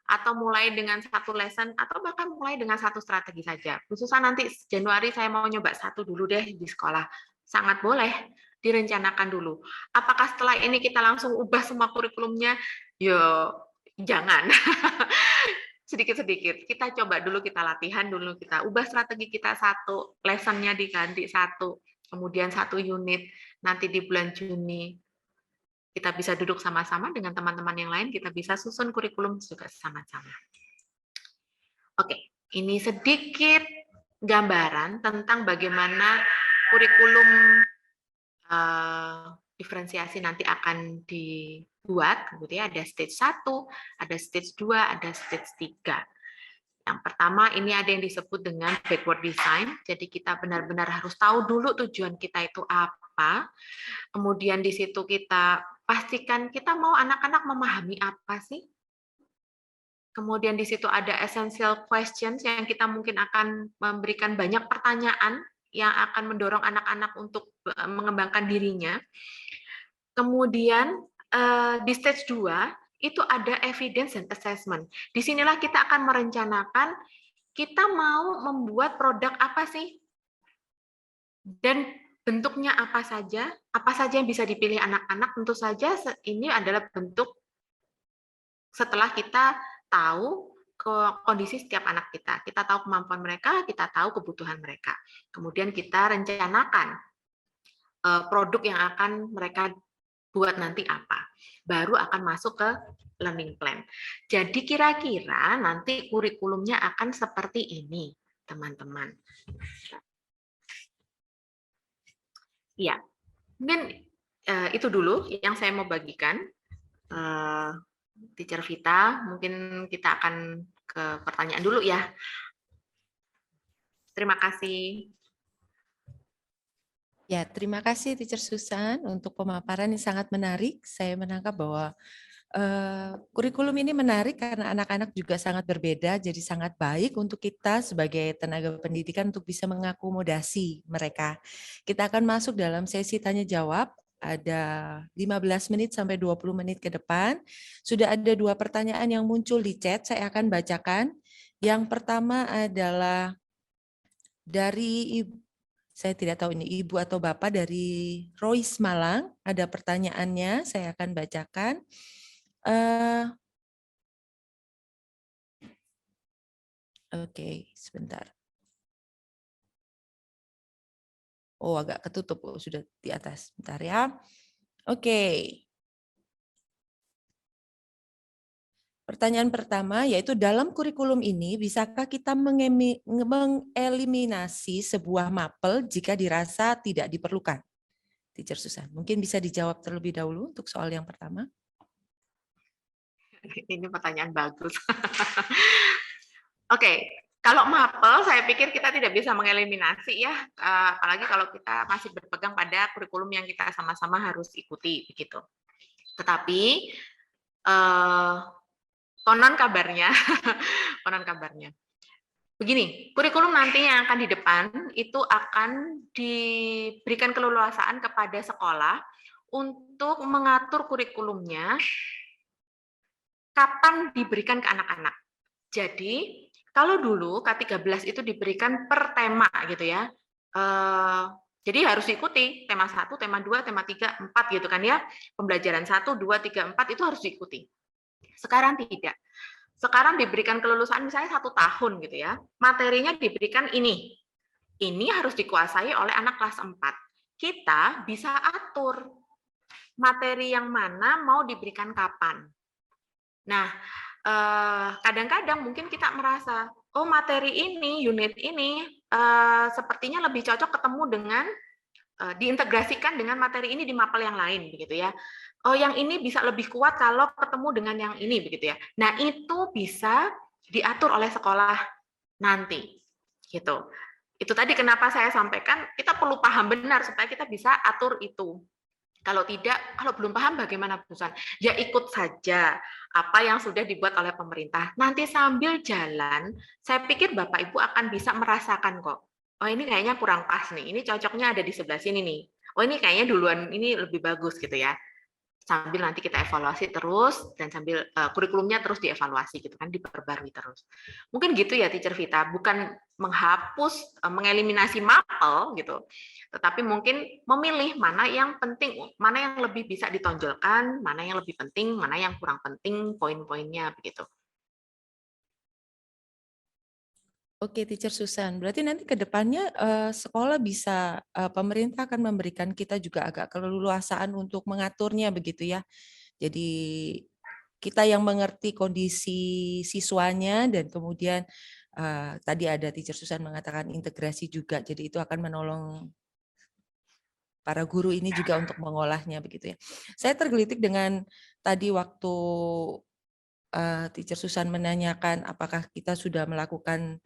atau mulai dengan satu lesson, atau bahkan mulai dengan satu strategi saja. Khususnya nanti Januari saya mau nyoba satu dulu deh di sekolah. Sangat boleh direncanakan dulu. Apakah setelah ini kita langsung ubah semua kurikulumnya? Yo, jangan. Sedikit-sedikit. Kita coba dulu, kita latihan dulu, kita ubah strategi kita satu, lessonnya diganti satu, kemudian satu unit, nanti di bulan Juni kita bisa duduk sama-sama dengan teman-teman yang lain, kita bisa susun kurikulum juga sama-sama. Oke, ini sedikit gambaran tentang bagaimana kurikulum diferensiasi nanti akan dibuat. Kemudian ada stage 1, ada stage 2, ada stage 3. Yang pertama, ini ada yang disebut dengan backward design. Jadi kita benar-benar harus tahu dulu tujuan kita itu apa. Kemudian di situ kita pastikan kita mau anak-anak memahami apa sih. Kemudian di situ ada essential questions yang kita mungkin akan memberikan banyak pertanyaan yang akan mendorong anak-anak untuk mengembangkan dirinya. Kemudian di stage 2 itu ada evidence and assessment. Disinilah kita akan merencanakan kita mau membuat produk apa sih, dan bentuknya apa saja yang bisa dipilih anak-anak. Tentu saja ini adalah bentuk setelah kita tahu kondisi setiap anak kita. Kita tahu kemampuan mereka, kita tahu kebutuhan mereka. Kemudian kita rencanakan produk yang akan mereka buat nanti apa. Baru akan masuk ke learning plan. Jadi kira-kira nanti kurikulumnya akan seperti ini, teman-teman. Ya, mungkin itu dulu yang saya mau bagikan. Teacher Vita, mungkin kita akan ke pertanyaan dulu ya. Terima kasih. Ya, terima kasih Teacher Susan untuk pemaparan yang sangat menarik. Saya menangkap bahwa kurikulum ini menarik karena anak-anak juga sangat berbeda, jadi sangat baik untuk kita sebagai tenaga pendidikan untuk bisa mengakomodasi mereka. Kita akan masuk dalam sesi tanya-jawab. Ada 15 menit sampai 20 menit ke depan. Sudah ada 2 pertanyaan yang muncul di chat, saya akan bacakan. Yang pertama adalah dari Ibu, saya tidak tahu ini Ibu atau Bapak, dari Royce Malang. Ada pertanyaannya, saya akan bacakan. Oke, sebentar. Oh, agak ketutup. Oh, sudah di atas. Bentar ya. Oke. Pertanyaan pertama yaitu dalam kurikulum ini bisakah kita mengeliminasi sebuah mapel jika dirasa tidak diperlukan? Teacher Susan, mungkin bisa dijawab terlebih dahulu untuk soal yang pertama. Ini pertanyaan bagus. Oke, kalau mapel saya pikir kita tidak bisa mengeliminasi ya, apalagi kalau kita masih berpegang pada kurikulum yang kita sama-sama harus ikuti begitu. Tetapi konon kabarnya begini, kurikulum nanti yang akan di depan itu akan diberikan keleluasaan kepada sekolah untuk mengatur kurikulumnya kapan diberikan ke anak-anak. Jadi kalau dulu K13 itu diberikan per tema gitu ya. Jadi harus diikuti tema 1, tema 2, tema 3, 4 gitu kan ya. Pembelajaran 1, 2, 3, 4 itu harus diikuti. Sekarang tidak. Sekarang diberikan kelulusan misalnya 1 tahun gitu ya. Materinya diberikan ini. Ini harus dikuasai oleh anak kelas 4. Kita bisa atur materi yang mana mau diberikan kapan. Nah, kadang-kadang mungkin kita merasa, oh materi ini, unit ini sepertinya lebih cocok ketemu dengan diintegrasikan dengan materi ini di mapel yang lain begitu ya. Oh yang ini bisa lebih kuat kalau ketemu dengan yang ini begitu ya. Nah, itu bisa diatur oleh sekolah nanti. Gitu. Itu tadi kenapa saya sampaikan kita perlu paham benar supaya kita bisa atur itu. Kalau tidak, kalau belum paham bagaimana Busan? Ya ikut saja apa yang sudah dibuat oleh pemerintah. Nanti sambil jalan, saya pikir Bapak Ibu akan bisa merasakan kok. Oh ini kayaknya kurang pas nih, ini cocoknya ada di sebelah sini nih. oh ini kayaknya duluan ini lebih bagus gitu ya. Sambil nanti kita evaluasi terus dan sambil kurikulumnya terus dievaluasi gitu kan, diperbarui terus. Mungkin gitu ya Teacher Vita, bukan menghapus, mengeliminasi mapel gitu, tetapi mungkin memilih mana yang penting, mana yang lebih bisa ditonjolkan, mana yang lebih penting, mana yang kurang penting, poin-poinnya begitu. Oke, Teacher Susan. Berarti nanti ke depannya sekolah bisa, pemerintah akan memberikan kita juga agak keleluasaan untuk mengaturnya begitu ya. Jadi kita yang mengerti kondisi siswanya dan kemudian tadi ada Teacher Susan mengatakan integrasi juga. Jadi itu akan menolong para guru ini juga untuk mengolahnya begitu ya. Saya tergelitik dengan tadi waktu Teacher Susan menanyakan apakah kita sudah melakukan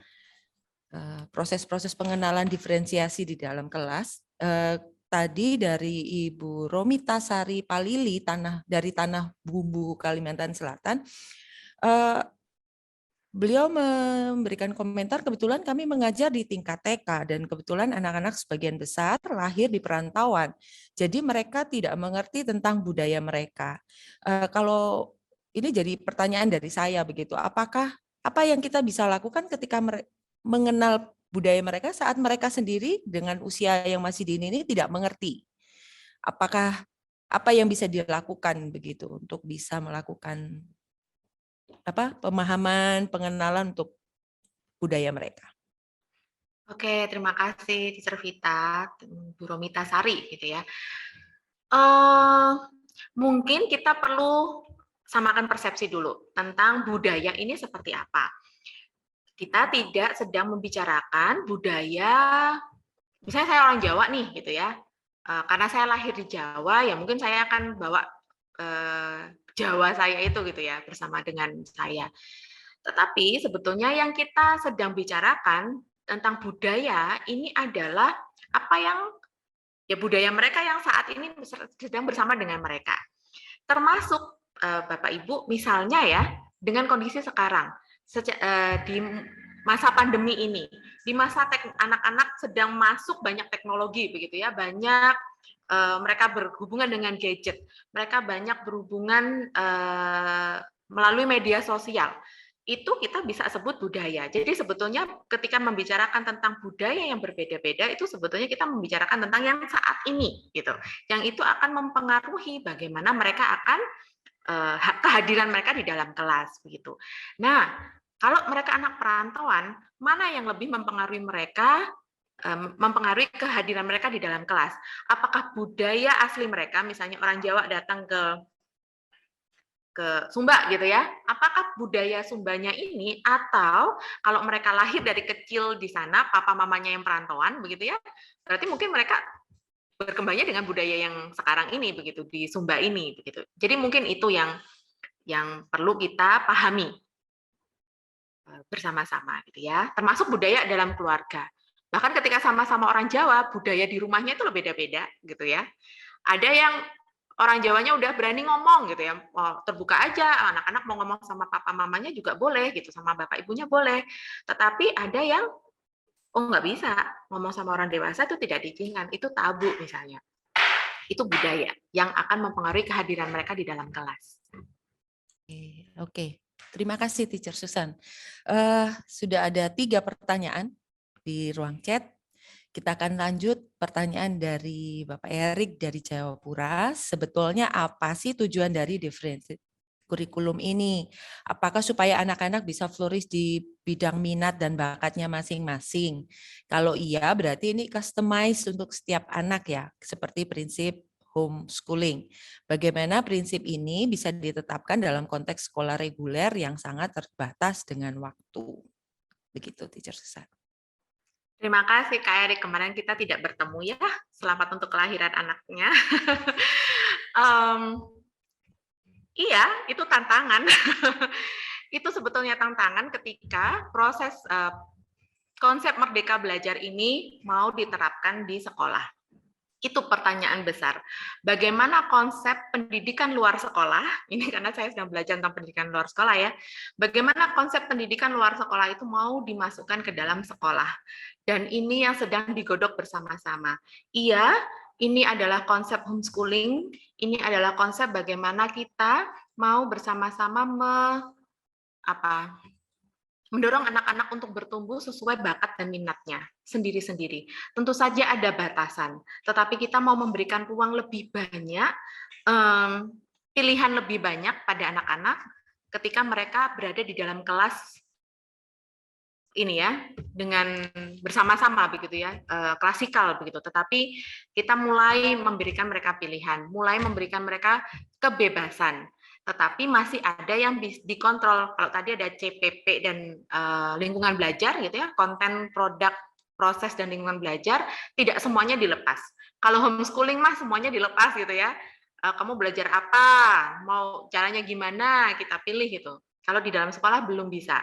proses-proses pengenalan diferensiasi di dalam kelas. Tadi dari Ibu Romita Sari Palili dari Tanah Bumbu Kalimantan Selatan, beliau memberikan komentar, kebetulan kami mengajar di tingkat TK dan kebetulan anak-anak sebagian besar lahir di perantauan. Jadi mereka tidak mengerti tentang budaya mereka. Kalau ini jadi pertanyaan dari saya begitu, apakah apa yang kita bisa lakukan ketika mengenal budaya mereka saat mereka sendiri dengan usia yang masih dini ini tidak mengerti? Apakah apa yang bisa dilakukan begitu untuk bisa melakukan pemahaman, pengenalan untuk budaya mereka? Oke, terima kasih Teacher Vita, Bu Romita Sari gitu ya. Mungkin kita perlu samakan persepsi dulu tentang budaya ini seperti apa. Kita tidak sedang membicarakan budaya, misalnya saya orang Jawa nih gitu ya, karena saya lahir di Jawa, ya mungkin saya akan bawa Jawa saya itu gitu ya bersama dengan saya. Tetapi sebetulnya yang kita sedang bicarakan tentang budaya ini adalah apa yang ya budaya mereka yang saat ini sedang bersama dengan mereka. Termasuk Bapak Ibu misalnya ya dengan kondisi sekarang di masa pandemi ini, di masa anak-anak sedang masuk banyak teknologi begitu ya, banyak mereka berhubungan dengan gadget, mereka banyak berhubungan melalui media sosial. Itu kita bisa sebut budaya. Jadi sebetulnya ketika membicarakan tentang budaya yang berbeda-beda, itu sebetulnya kita membicarakan tentang yang saat ini, gitu. Yang itu akan mempengaruhi bagaimana mereka akan kehadiran mereka di dalam kelas, begitu. Nah, kalau mereka anak perantauan, mana yang lebih mempengaruhi mereka, mempengaruhi kehadiran mereka di dalam kelas? Apakah budaya asli mereka, misalnya orang Jawa datang ke Sumba gitu ya, apakah budaya Sumbanya ini, atau kalau mereka lahir dari kecil di sana, papa mamanya yang perantauan begitu ya, berarti mungkin mereka berkembangnya dengan budaya yang sekarang ini begitu di Sumba ini begitu. Jadi mungkin itu yang perlu kita pahami bersama-sama gitu ya, termasuk budaya dalam keluarga. Bahkan ketika sama-sama orang Jawa, budaya di rumahnya itu beda-beda gitu ya. Ada yang orang Jawanya udah berani ngomong gitu ya, terbuka aja, anak-anak mau ngomong sama papa mamanya juga boleh gitu, sama bapak ibunya boleh. Tetapi ada yang nggak bisa ngomong sama orang dewasa, itu tidak diizinkan, itu tabu misalnya. Itu budaya yang akan mempengaruhi kehadiran mereka di dalam kelas. Oke. Terima kasih Teacher Susan. Sudah ada 3 pertanyaan di ruang chat. Kita akan lanjut pertanyaan dari Bapak Erik dari Jayapura. Sebetulnya apa sih tujuan dari diferensi kurikulum ini? Apakah supaya anak-anak bisa flourish di bidang minat dan bakatnya masing-masing? Kalau iya, berarti ini customized untuk setiap anak ya, seperti prinsip homeschooling. Bagaimana prinsip ini bisa ditetapkan dalam konteks sekolah reguler yang sangat terbatas dengan waktu? Begitu, Teacher Susan. Terima kasih Kak Erik, kemarin kita tidak bertemu ya, selamat untuk kelahiran anaknya. Iya, itu tantangan. Itu sebetulnya tantangan ketika proses konsep Merdeka Belajar ini mau diterapkan di sekolah. Itu pertanyaan besar. Bagaimana konsep pendidikan luar sekolah, ini karena saya sedang belajar tentang pendidikan luar sekolah ya, bagaimana konsep pendidikan luar sekolah itu mau dimasukkan ke dalam sekolah. Dan ini yang sedang digodok bersama-sama. Iya, Ini adalah konsep homeschooling, ini adalah konsep bagaimana kita mau bersama-sama mendorong anak-anak untuk bertumbuh sesuai bakat dan minatnya sendiri-sendiri. Tentu saja ada batasan, tetapi kita mau memberikan ruang lebih banyak, pilihan lebih banyak pada anak-anak ketika mereka berada di dalam kelas ini ya, dengan bersama-sama begitu ya, klasikal begitu. Tetapi kita mulai memberikan mereka pilihan, mulai memberikan mereka kebebasan. Tetapi masih ada yang dikontrol. Kalau tadi ada CPP dan lingkungan belajar gitu ya, konten, produk, proses dan lingkungan belajar, tidak semuanya dilepas. Kalau homeschooling mah semuanya dilepas gitu ya. Kamu belajar apa, mau caranya gimana, kita pilih gitu. Kalau di dalam sekolah belum bisa.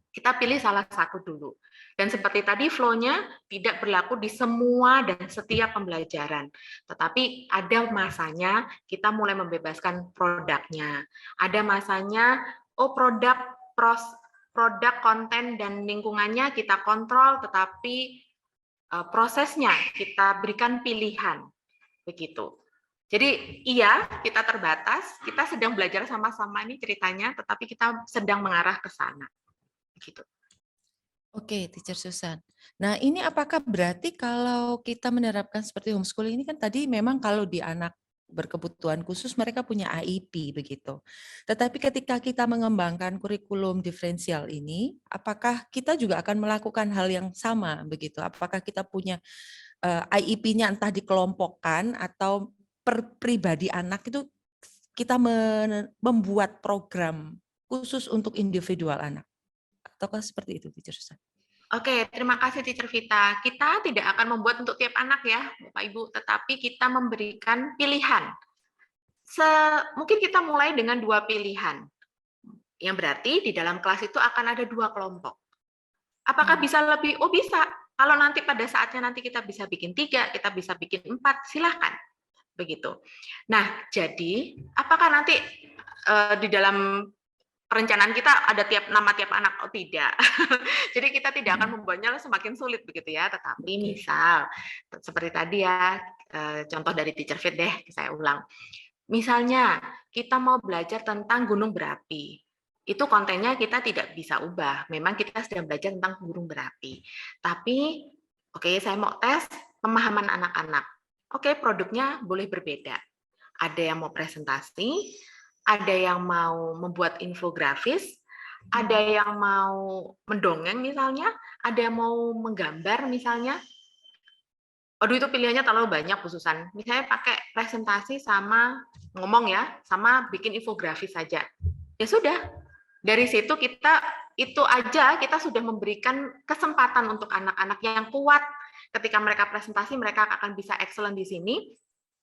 Kita pilih salah satu dulu. Dan seperti tadi flow-nya tidak berlaku di semua dan setiap pembelajaran. Tetapi ada masanya kita mulai membebaskan produknya. Ada masanya, produk, konten, dan lingkungannya kita kontrol, tetapi prosesnya kita berikan pilihan. Begitu. Jadi iya, kita terbatas, kita sedang belajar sama-sama ini ceritanya, tetapi kita sedang mengarah ke sana. Gitu. Oke, Teacher Susan. Nah, ini apakah berarti kalau kita menerapkan seperti homeschooling ini kan tadi memang kalau di anak berkebutuhan khusus mereka punya AIP begitu. Tetapi ketika kita mengembangkan kurikulum diferensial ini, apakah kita juga akan melakukan hal yang sama begitu? Apakah kita punya IEP-nya entah dikelompokkan atau per pribadi anak itu kita membuat program khusus untuk individual anak? Ataukah seperti itu, Teacher Susan? Oke, terima kasih Teacher Vita. Kita tidak akan membuat untuk tiap anak ya, Bapak Ibu, tetapi kita memberikan pilihan. Mungkin kita mulai dengan 2 pilihan. Yang berarti di dalam kelas itu akan ada 2 kelompok. Apakah bisa lebih? Oh bisa. Kalau nanti pada saatnya nanti kita bisa bikin 3, kita bisa bikin 4, silahkan. Begitu. Nah, jadi apakah nanti di dalam perencanaan kita ada nama tiap anak? Oh tidak. Jadi kita tidak akan membuatnya semakin sulit begitu ya. Tetapi misal seperti tadi ya, contoh dari Teacher Fit deh, saya ulang. Misalnya kita mau belajar tentang gunung berapi. Itu kontennya kita tidak bisa ubah. Memang kita sedang belajar tentang gunung berapi. Tapi oke, saya mau tes pemahaman anak-anak. Oke, produknya boleh berbeda. Ada yang mau presentasi, ada yang mau membuat infografis, ada yang mau mendongeng misalnya, ada yang mau menggambar misalnya. Aduh itu pilihannya terlalu banyak khususan. Misalnya pakai presentasi sama ngomong ya, sama bikin infografis saja. Ya sudah, dari situ itu aja kita sudah memberikan kesempatan untuk anak-anak yang kuat. Ketika mereka presentasi, mereka akan bisa excellent di sini.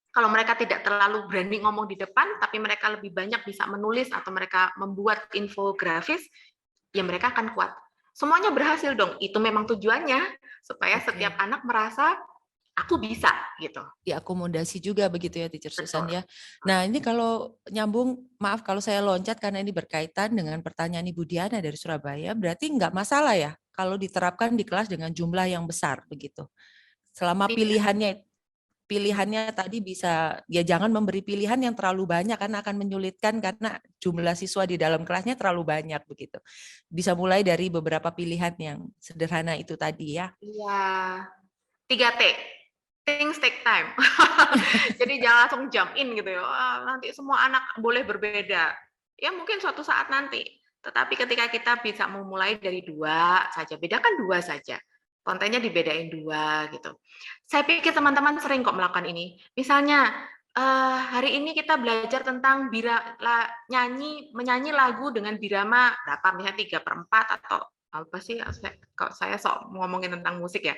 Kalau mereka tidak terlalu berani ngomong di depan, tapi mereka lebih banyak bisa menulis atau mereka membuat infografis, ya mereka akan kuat. Semuanya berhasil dong. Itu memang tujuannya supaya setiap anak merasa aku bisa gitu. Diakomodasi juga begitu ya, Teacher Susan ya. Nah ini kalau nyambung, maaf kalau saya loncat karena ini berkaitan dengan pertanyaan Ibu Diana dari Surabaya, berarti nggak masalah ya kalau diterapkan di kelas dengan jumlah yang besar begitu. Selama pilihannya tadi bisa, ya jangan memberi pilihan yang terlalu banyak karena akan menyulitkan karena jumlah siswa di dalam kelasnya terlalu banyak begitu. Bisa mulai dari beberapa pilihan yang sederhana itu tadi ya. Iya, 3T. Things take time. Jadi jangan langsung jump in gitu ya. Nanti semua anak boleh berbeda. Ya mungkin suatu saat nanti. Tetapi ketika kita bisa memulai dari 2 saja, bedakan 2 saja. Kontennya dibedain 2 gitu. Saya pikir teman-teman sering kok melakukan ini. Misalnya hari ini kita belajar tentang menyanyi lagu dengan birama berapa, misalnya 3/4 atau apa sih? Kok saya sok ngomongin tentang musik ya.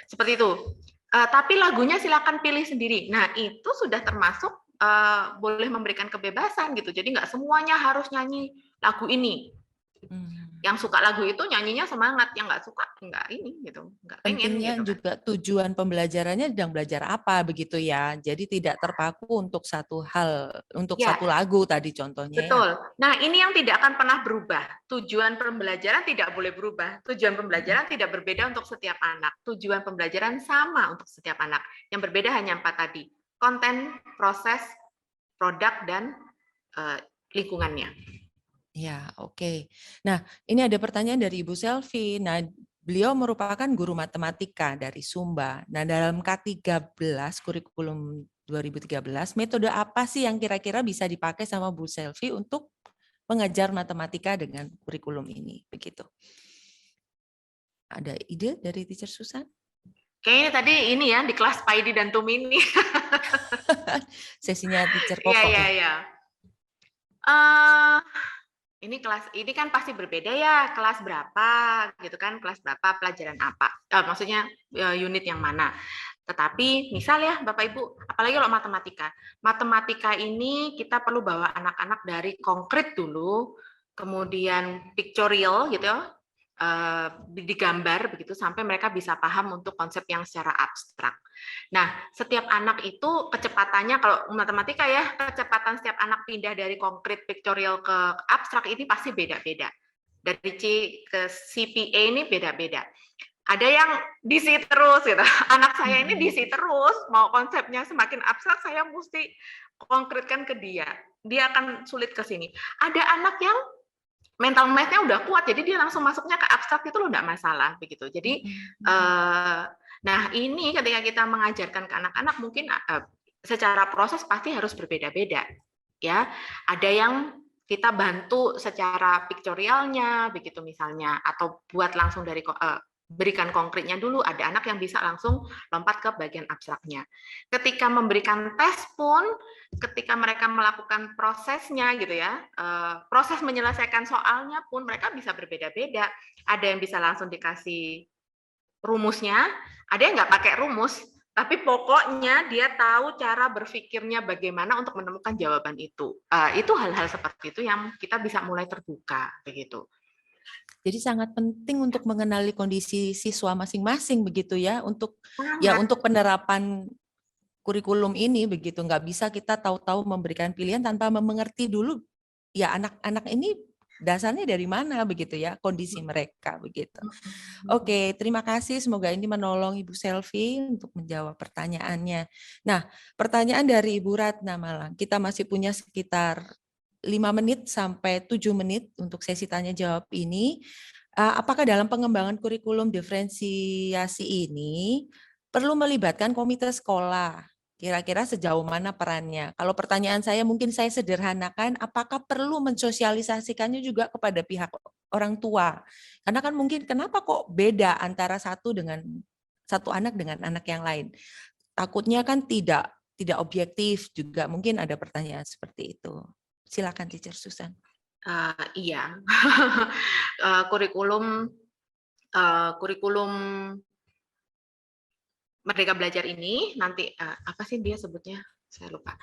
Seperti itu. Tapi lagunya silakan pilih sendiri. Nah itu sudah termasuk boleh memberikan kebebasan gitu. Jadi nggak semuanya harus nyanyi lagu ini. Yang suka lagu itu nyanyinya semangat, yang nggak suka nggak ini gitu, nggak pengen Pentingnya gitu kan. juga tujuan pembelajarannya sedang belajar apa begitu ya. Jadi tidak terpaku untuk satu hal, untuk Ya, satu lagu tadi contohnya ya. betul. Nah, ini yang tidak akan pernah berubah. Tujuan pembelajaran tidak boleh berubah. Tujuan pembelajaran tidak berbeda untuk setiap anak. Tujuan pembelajaran sama untuk setiap anak. Yang berbeda hanya 4 tadi. Konten, proses, produk, dan lingkungannya. Ya, oke. Nah, ini ada pertanyaan dari Ibu Selvi. Nah, beliau merupakan guru matematika dari Sumba. Nah, dalam K13 kurikulum 2013, metode apa sih yang kira-kira bisa dipakai sama Bu Selvi untuk mengajar matematika dengan kurikulum ini? Begitu. Ada ide dari Teacher Susan? Kayaknya tadi ini ya, di kelas Paidi dan Tumini. Sesinya Teacher Iya, Koko iya, ya. iya. Ini kan pasti berbeda ya, kelas berapa gitu kan, kelas berapa, pelajaran apa, maksudnya unit yang mana. Tetapi misal ya Bapak Ibu, apalagi kalau matematika. Matematika ini kita perlu bawa anak-anak dari konkret dulu, kemudian pictorial gitu ya, digambar begitu sampai mereka bisa paham untuk konsep yang secara abstrak. Nah, setiap anak itu kecepatannya, kalau matematika ya, kecepatan setiap anak pindah dari konkret pictorial ke abstrak ini pasti beda-beda. Dari C ke CPA ini beda-beda. Ada yang DC terus gitu. Anak saya ini DC terus, mau konsepnya semakin abstrak saya mesti konkretkan ke dia. Dia akan sulit ke sini. Ada anak yang mental math-nya udah kuat, jadi dia langsung masuknya ke abstrak itu loh, enggak masalah begitu. Jadi nah ini ketika kita mengajarkan ke anak-anak mungkin secara proses pasti harus berbeda-beda ya. Ada yang kita bantu secara pictorialnya begitu misalnya, atau buat langsung dari berikan konkretnya dulu. Ada anak yang bisa langsung lompat ke bagian abstraknya. Ketika memberikan tes pun, ketika mereka melakukan prosesnya gitu ya, proses menyelesaikan soalnya pun mereka bisa berbeda-beda. Ada yang bisa langsung dikasih rumusnya, ada yang nggak pakai rumus, tapi pokoknya dia tahu cara berpikirnya bagaimana untuk menemukan jawaban itu. Itu hal-hal seperti itu yang kita bisa mulai terbuka begitu. Jadi sangat penting untuk mengenali kondisi siswa masing-masing begitu ya, untuk Sangat. untuk penerapan kurikulum ini begitu. Nggak bisa kita tahu-tahu memberikan pilihan tanpa mengerti dulu ya anak-anak ini dasarnya dari mana begitu ya, kondisi mereka begitu. Oke, terima kasih. Semoga ini menolong Ibu Selvi untuk menjawab pertanyaannya. Nah, pertanyaan dari Ibu Ratna Malang. Kita masih punya sekitar 5 menit sampai 7 menit untuk sesi tanya jawab ini. Apakah dalam pengembangan kurikulum diferensiasi ini perlu melibatkan komite sekolah? Kira-kira sejauh mana perannya? Kalau pertanyaan saya mungkin saya sederhanakan, apakah perlu mensosialisasikannya juga kepada pihak orang tua? Karena kan mungkin kenapa kok beda antara satu anak dengan anak yang lain? Takutnya kan tidak objektif juga, mungkin ada pertanyaan seperti itu. Silakan Teacher Susan. Iya, kurikulum Merdeka Belajar ini nanti apa sih dia sebutnya? Saya lupa.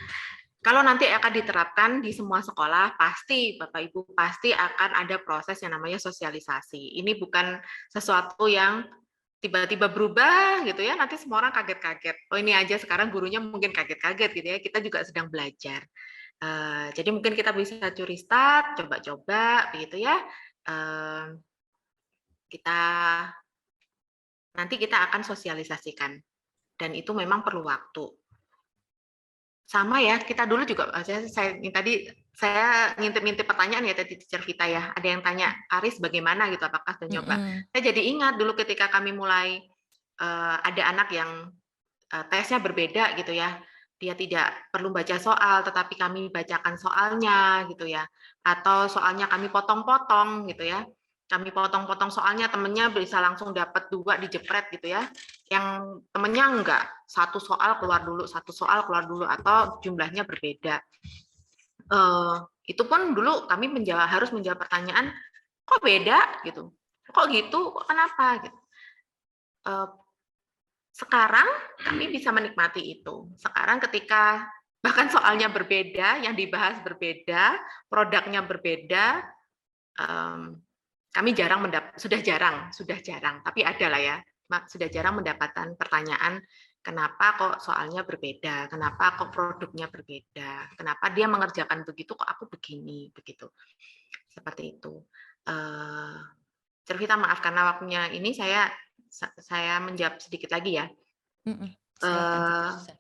Kalau nanti akan diterapkan di semua sekolah, pasti Bapak Ibu pasti akan ada proses yang namanya sosialisasi. Ini bukan sesuatu yang tiba-tiba berubah gitu ya, nanti semua orang kaget-kaget. Oh ini aja sekarang gurunya mungkin kaget-kaget gitu ya, kita juga sedang belajar. Jadi mungkin kita bisa curi start, coba-coba begitu ya. Nanti kita akan sosialisasikan, dan itu memang perlu waktu. Sama ya, kita dulu juga, tadi saya ngintip-ngintip pertanyaan ya tadi Teacher Vita ya, ada yang tanya, Aris bagaimana gitu, apakah sudah nyoba? Saya jadi ingat dulu ketika kami mulai, ada anak yang tesnya berbeda gitu ya, dia tidak perlu baca soal, tetapi kami bacakan soalnya gitu ya, atau soalnya kami potong-potong gitu ya, kami potong-potong soalnya, temennya bisa langsung dapat 2 dijepret gitu ya, yang temennya enggak, satu soal keluar dulu, atau jumlahnya berbeda. Itu pun dulu kami harus menjawab pertanyaan, kok beda gitu, kok gitu, kok kenapa gitu. Sekarang kami bisa menikmati itu. Sekarang ketika bahkan soalnya berbeda, yang dibahas berbeda, produknya berbeda, kami sudah jarang, tapi ada lah ya, sudah jarang mendapatkan pertanyaan kenapa kok soalnya berbeda, kenapa kok produknya berbeda, kenapa dia mengerjakan begitu kok aku begini, begitu. Seperti itu. Cervita, maaf karena waktunya ini saya menjawab sedikit lagi ya. Silakan.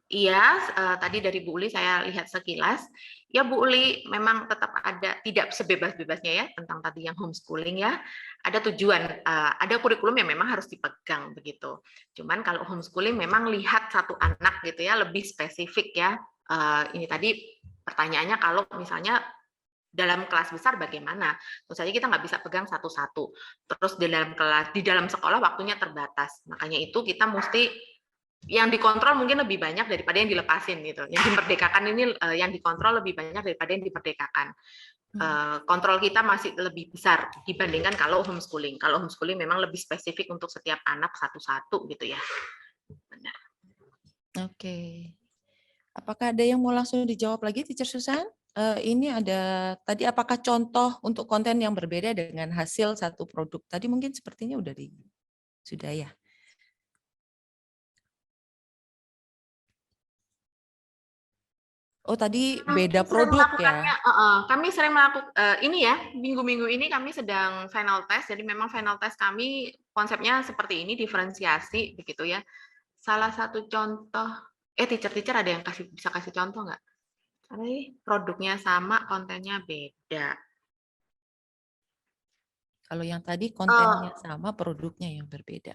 Iya, tadi dari Bu Uli saya lihat sekilas, ya Bu Uli memang tetap ada, tidak sebebas-bebasnya ya tentang tadi yang homeschooling ya, ada tujuan, ada kurikulum yang memang harus dipegang begitu. Cuman kalau homeschooling memang lihat satu anak gitu ya, lebih spesifik ya. Ini tadi pertanyaannya kalau misalnya dalam kelas besar bagaimana? Tentu saja kita nggak bisa pegang satu-satu. Terus di dalam sekolah waktunya terbatas, makanya itu kita mesti yang dikontrol mungkin lebih banyak daripada yang dilepasin gitu. Yang dimerdekakan ini yang dikontrol lebih banyak daripada yang diperdekakan. Kontrol kita masih lebih besar dibandingkan kalau homeschooling. Kalau homeschooling memang lebih spesifik untuk setiap anak satu-satu gitu ya. Benar. Oke. Apakah ada yang mau langsung dijawab lagi, Teacher Susan? Ini ada tadi apakah contoh untuk konten yang berbeda dengan hasil satu produk? Tadi mungkin sepertinya sudah ya. Oh, tadi beda produk ya. Kami sering melakukan ini ya, minggu-minggu ini kami sedang final test. Jadi memang final test kami konsepnya seperti ini, diferensiasi begitu ya. Salah satu contoh, teacher ada yang bisa kasih contoh nggak? Produknya sama, kontennya beda. Kalau yang tadi kontennya sama, produknya yang berbeda.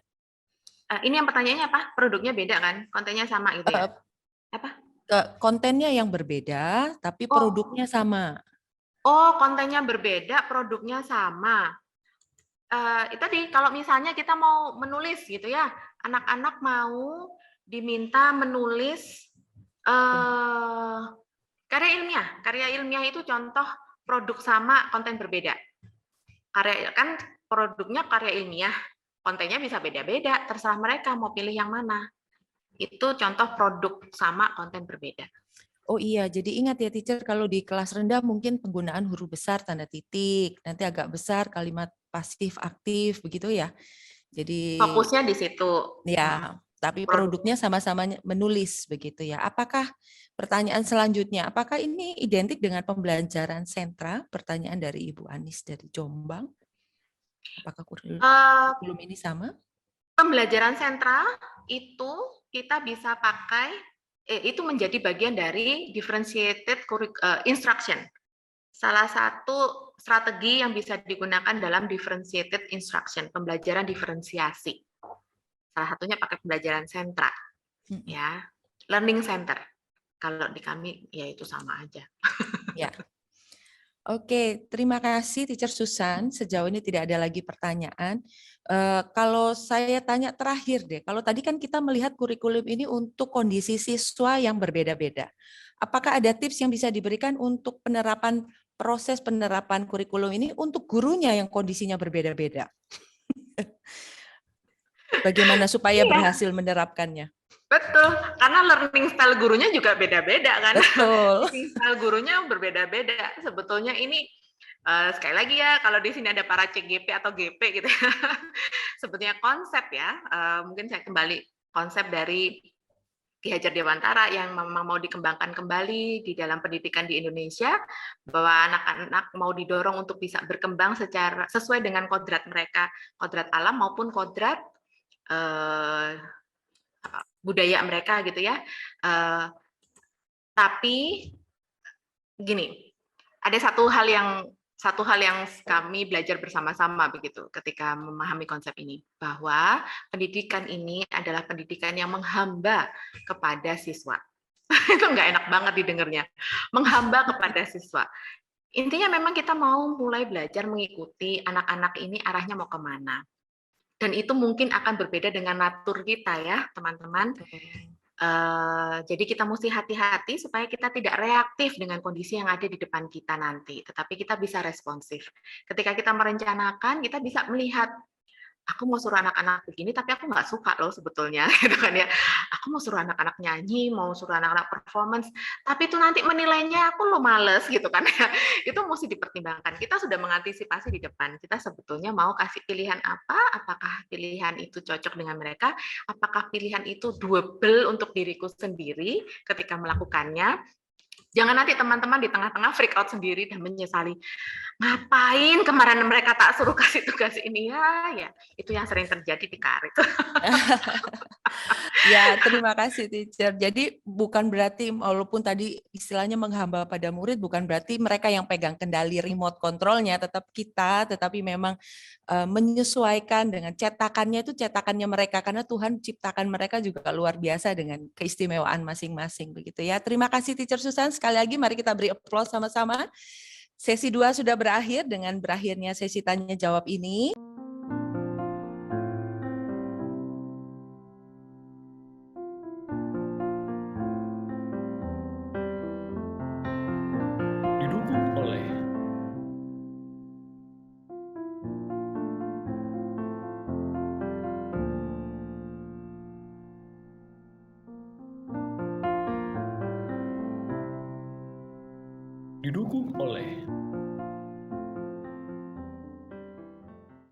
Ini yang pertanyaannya apa? Produknya beda kan? Kontennya sama gitu ya? Apa? Kontennya yang berbeda, tapi produknya sama. Oh, kontennya berbeda, produknya sama. Itu tadi, kalau misalnya kita mau menulis gitu ya, anak-anak mau diminta menulis karya ilmiah. Karya ilmiah itu contoh produk sama, konten berbeda. Kan produknya karya ilmiah, kontennya bisa beda-beda, terserah mereka mau pilih yang mana. Itu contoh produk sama, konten berbeda. Oh iya, jadi ingat ya teacher, kalau di kelas rendah mungkin penggunaan huruf besar tanda titik, nanti agak besar kalimat pasif aktif begitu ya. Jadi fokusnya di situ. Ya, tapi produknya sama-sama menulis begitu ya. Apakah pertanyaan selanjutnya, apakah ini identik dengan pembelajaran sentra? Pertanyaan dari Ibu Anis dari Jombang. Apakah kurikulum ini sama? Pembelajaran sentra itu kita bisa pakai, itu menjadi bagian dari differentiated instruction. Salah satu strategi yang bisa digunakan dalam differentiated instruction, pembelajaran diferensiasi. Salah satunya pakai pembelajaran sentra, ya, learning center. Kalau di kami, ya itu sama aja. Ya. Oke, terima kasih Teacher Susan. Sejauh ini tidak ada lagi pertanyaan. Kalau saya tanya terakhir deh, kalau tadi kan kita melihat kurikulum ini untuk kondisi siswa yang berbeda-beda. Apakah ada tips yang bisa diberikan untuk proses penerapan kurikulum ini untuk gurunya yang kondisinya berbeda-beda? Bagaimana supaya berhasil menerapkannya? Betul, karena learning style gurunya juga beda-beda kan. Betul. Learning style gurunya berbeda-beda. Sebetulnya ini sekali lagi ya, kalau di sini ada para CGP atau GP gitu ya. Sebetulnya konsep ya, mungkin saya kembali konsep dari Ki Hajar Dewantara yang memang mau dikembangkan kembali di dalam pendidikan di Indonesia, bahwa anak-anak mau didorong untuk bisa berkembang secara sesuai dengan kodrat mereka, kodrat alam maupun kodrat budaya mereka gitu ya. Tapi gini, ada satu hal yang kami belajar bersama-sama begitu ketika memahami konsep ini, bahwa pendidikan ini adalah pendidikan yang menghamba kepada siswa. Itu nggak enak banget didengarnya, menghamba kepada siswa. Intinya memang kita mau mulai belajar mengikuti anak-anak ini arahnya mau kemana. Dan itu mungkin akan berbeda dengan natur kita ya, teman-teman. Jadi kita mesti hati-hati supaya kita tidak reaktif dengan kondisi yang ada di depan kita nanti, tetapi kita bisa responsif. Ketika kita merencanakan, kita bisa melihat aku mau suruh anak-anak begini, tapi aku nggak suka loh sebetulnya, gitu kan ya. Aku mau suruh anak-anak nyanyi, mau suruh anak-anak performance, tapi itu nanti menilainya aku lo males, gitu kan ya. Itu mesti dipertimbangkan. Kita sudah mengantisipasi di depan. Kita sebetulnya mau kasih pilihan apa, apakah pilihan itu cocok dengan mereka, apakah pilihan itu doable untuk diriku sendiri ketika melakukannya. Jangan nanti teman-teman di tengah-tengah freak out sendiri dan menyesali, ngapain kemarin mereka tak suruh kasih tugas ini ya, itu yang sering terjadi di karir. Ya, terima kasih teacher. Jadi bukan berarti walaupun tadi istilahnya menghamba pada murid, bukan berarti mereka yang pegang kendali remote kontrolnya, tetap kita, tetapi memang menyesuaikan dengan cetakannya itu cetakannya mereka, karena Tuhan ciptakan mereka juga luar biasa dengan keistimewaan masing-masing begitu ya. Terima kasih teacher Susan. Sekali lagi mari kita beri applause sama-sama. Sesi 2 sudah berakhir dengan berakhirnya sesi tanya jawab ini. Didukung oleh didukung oleh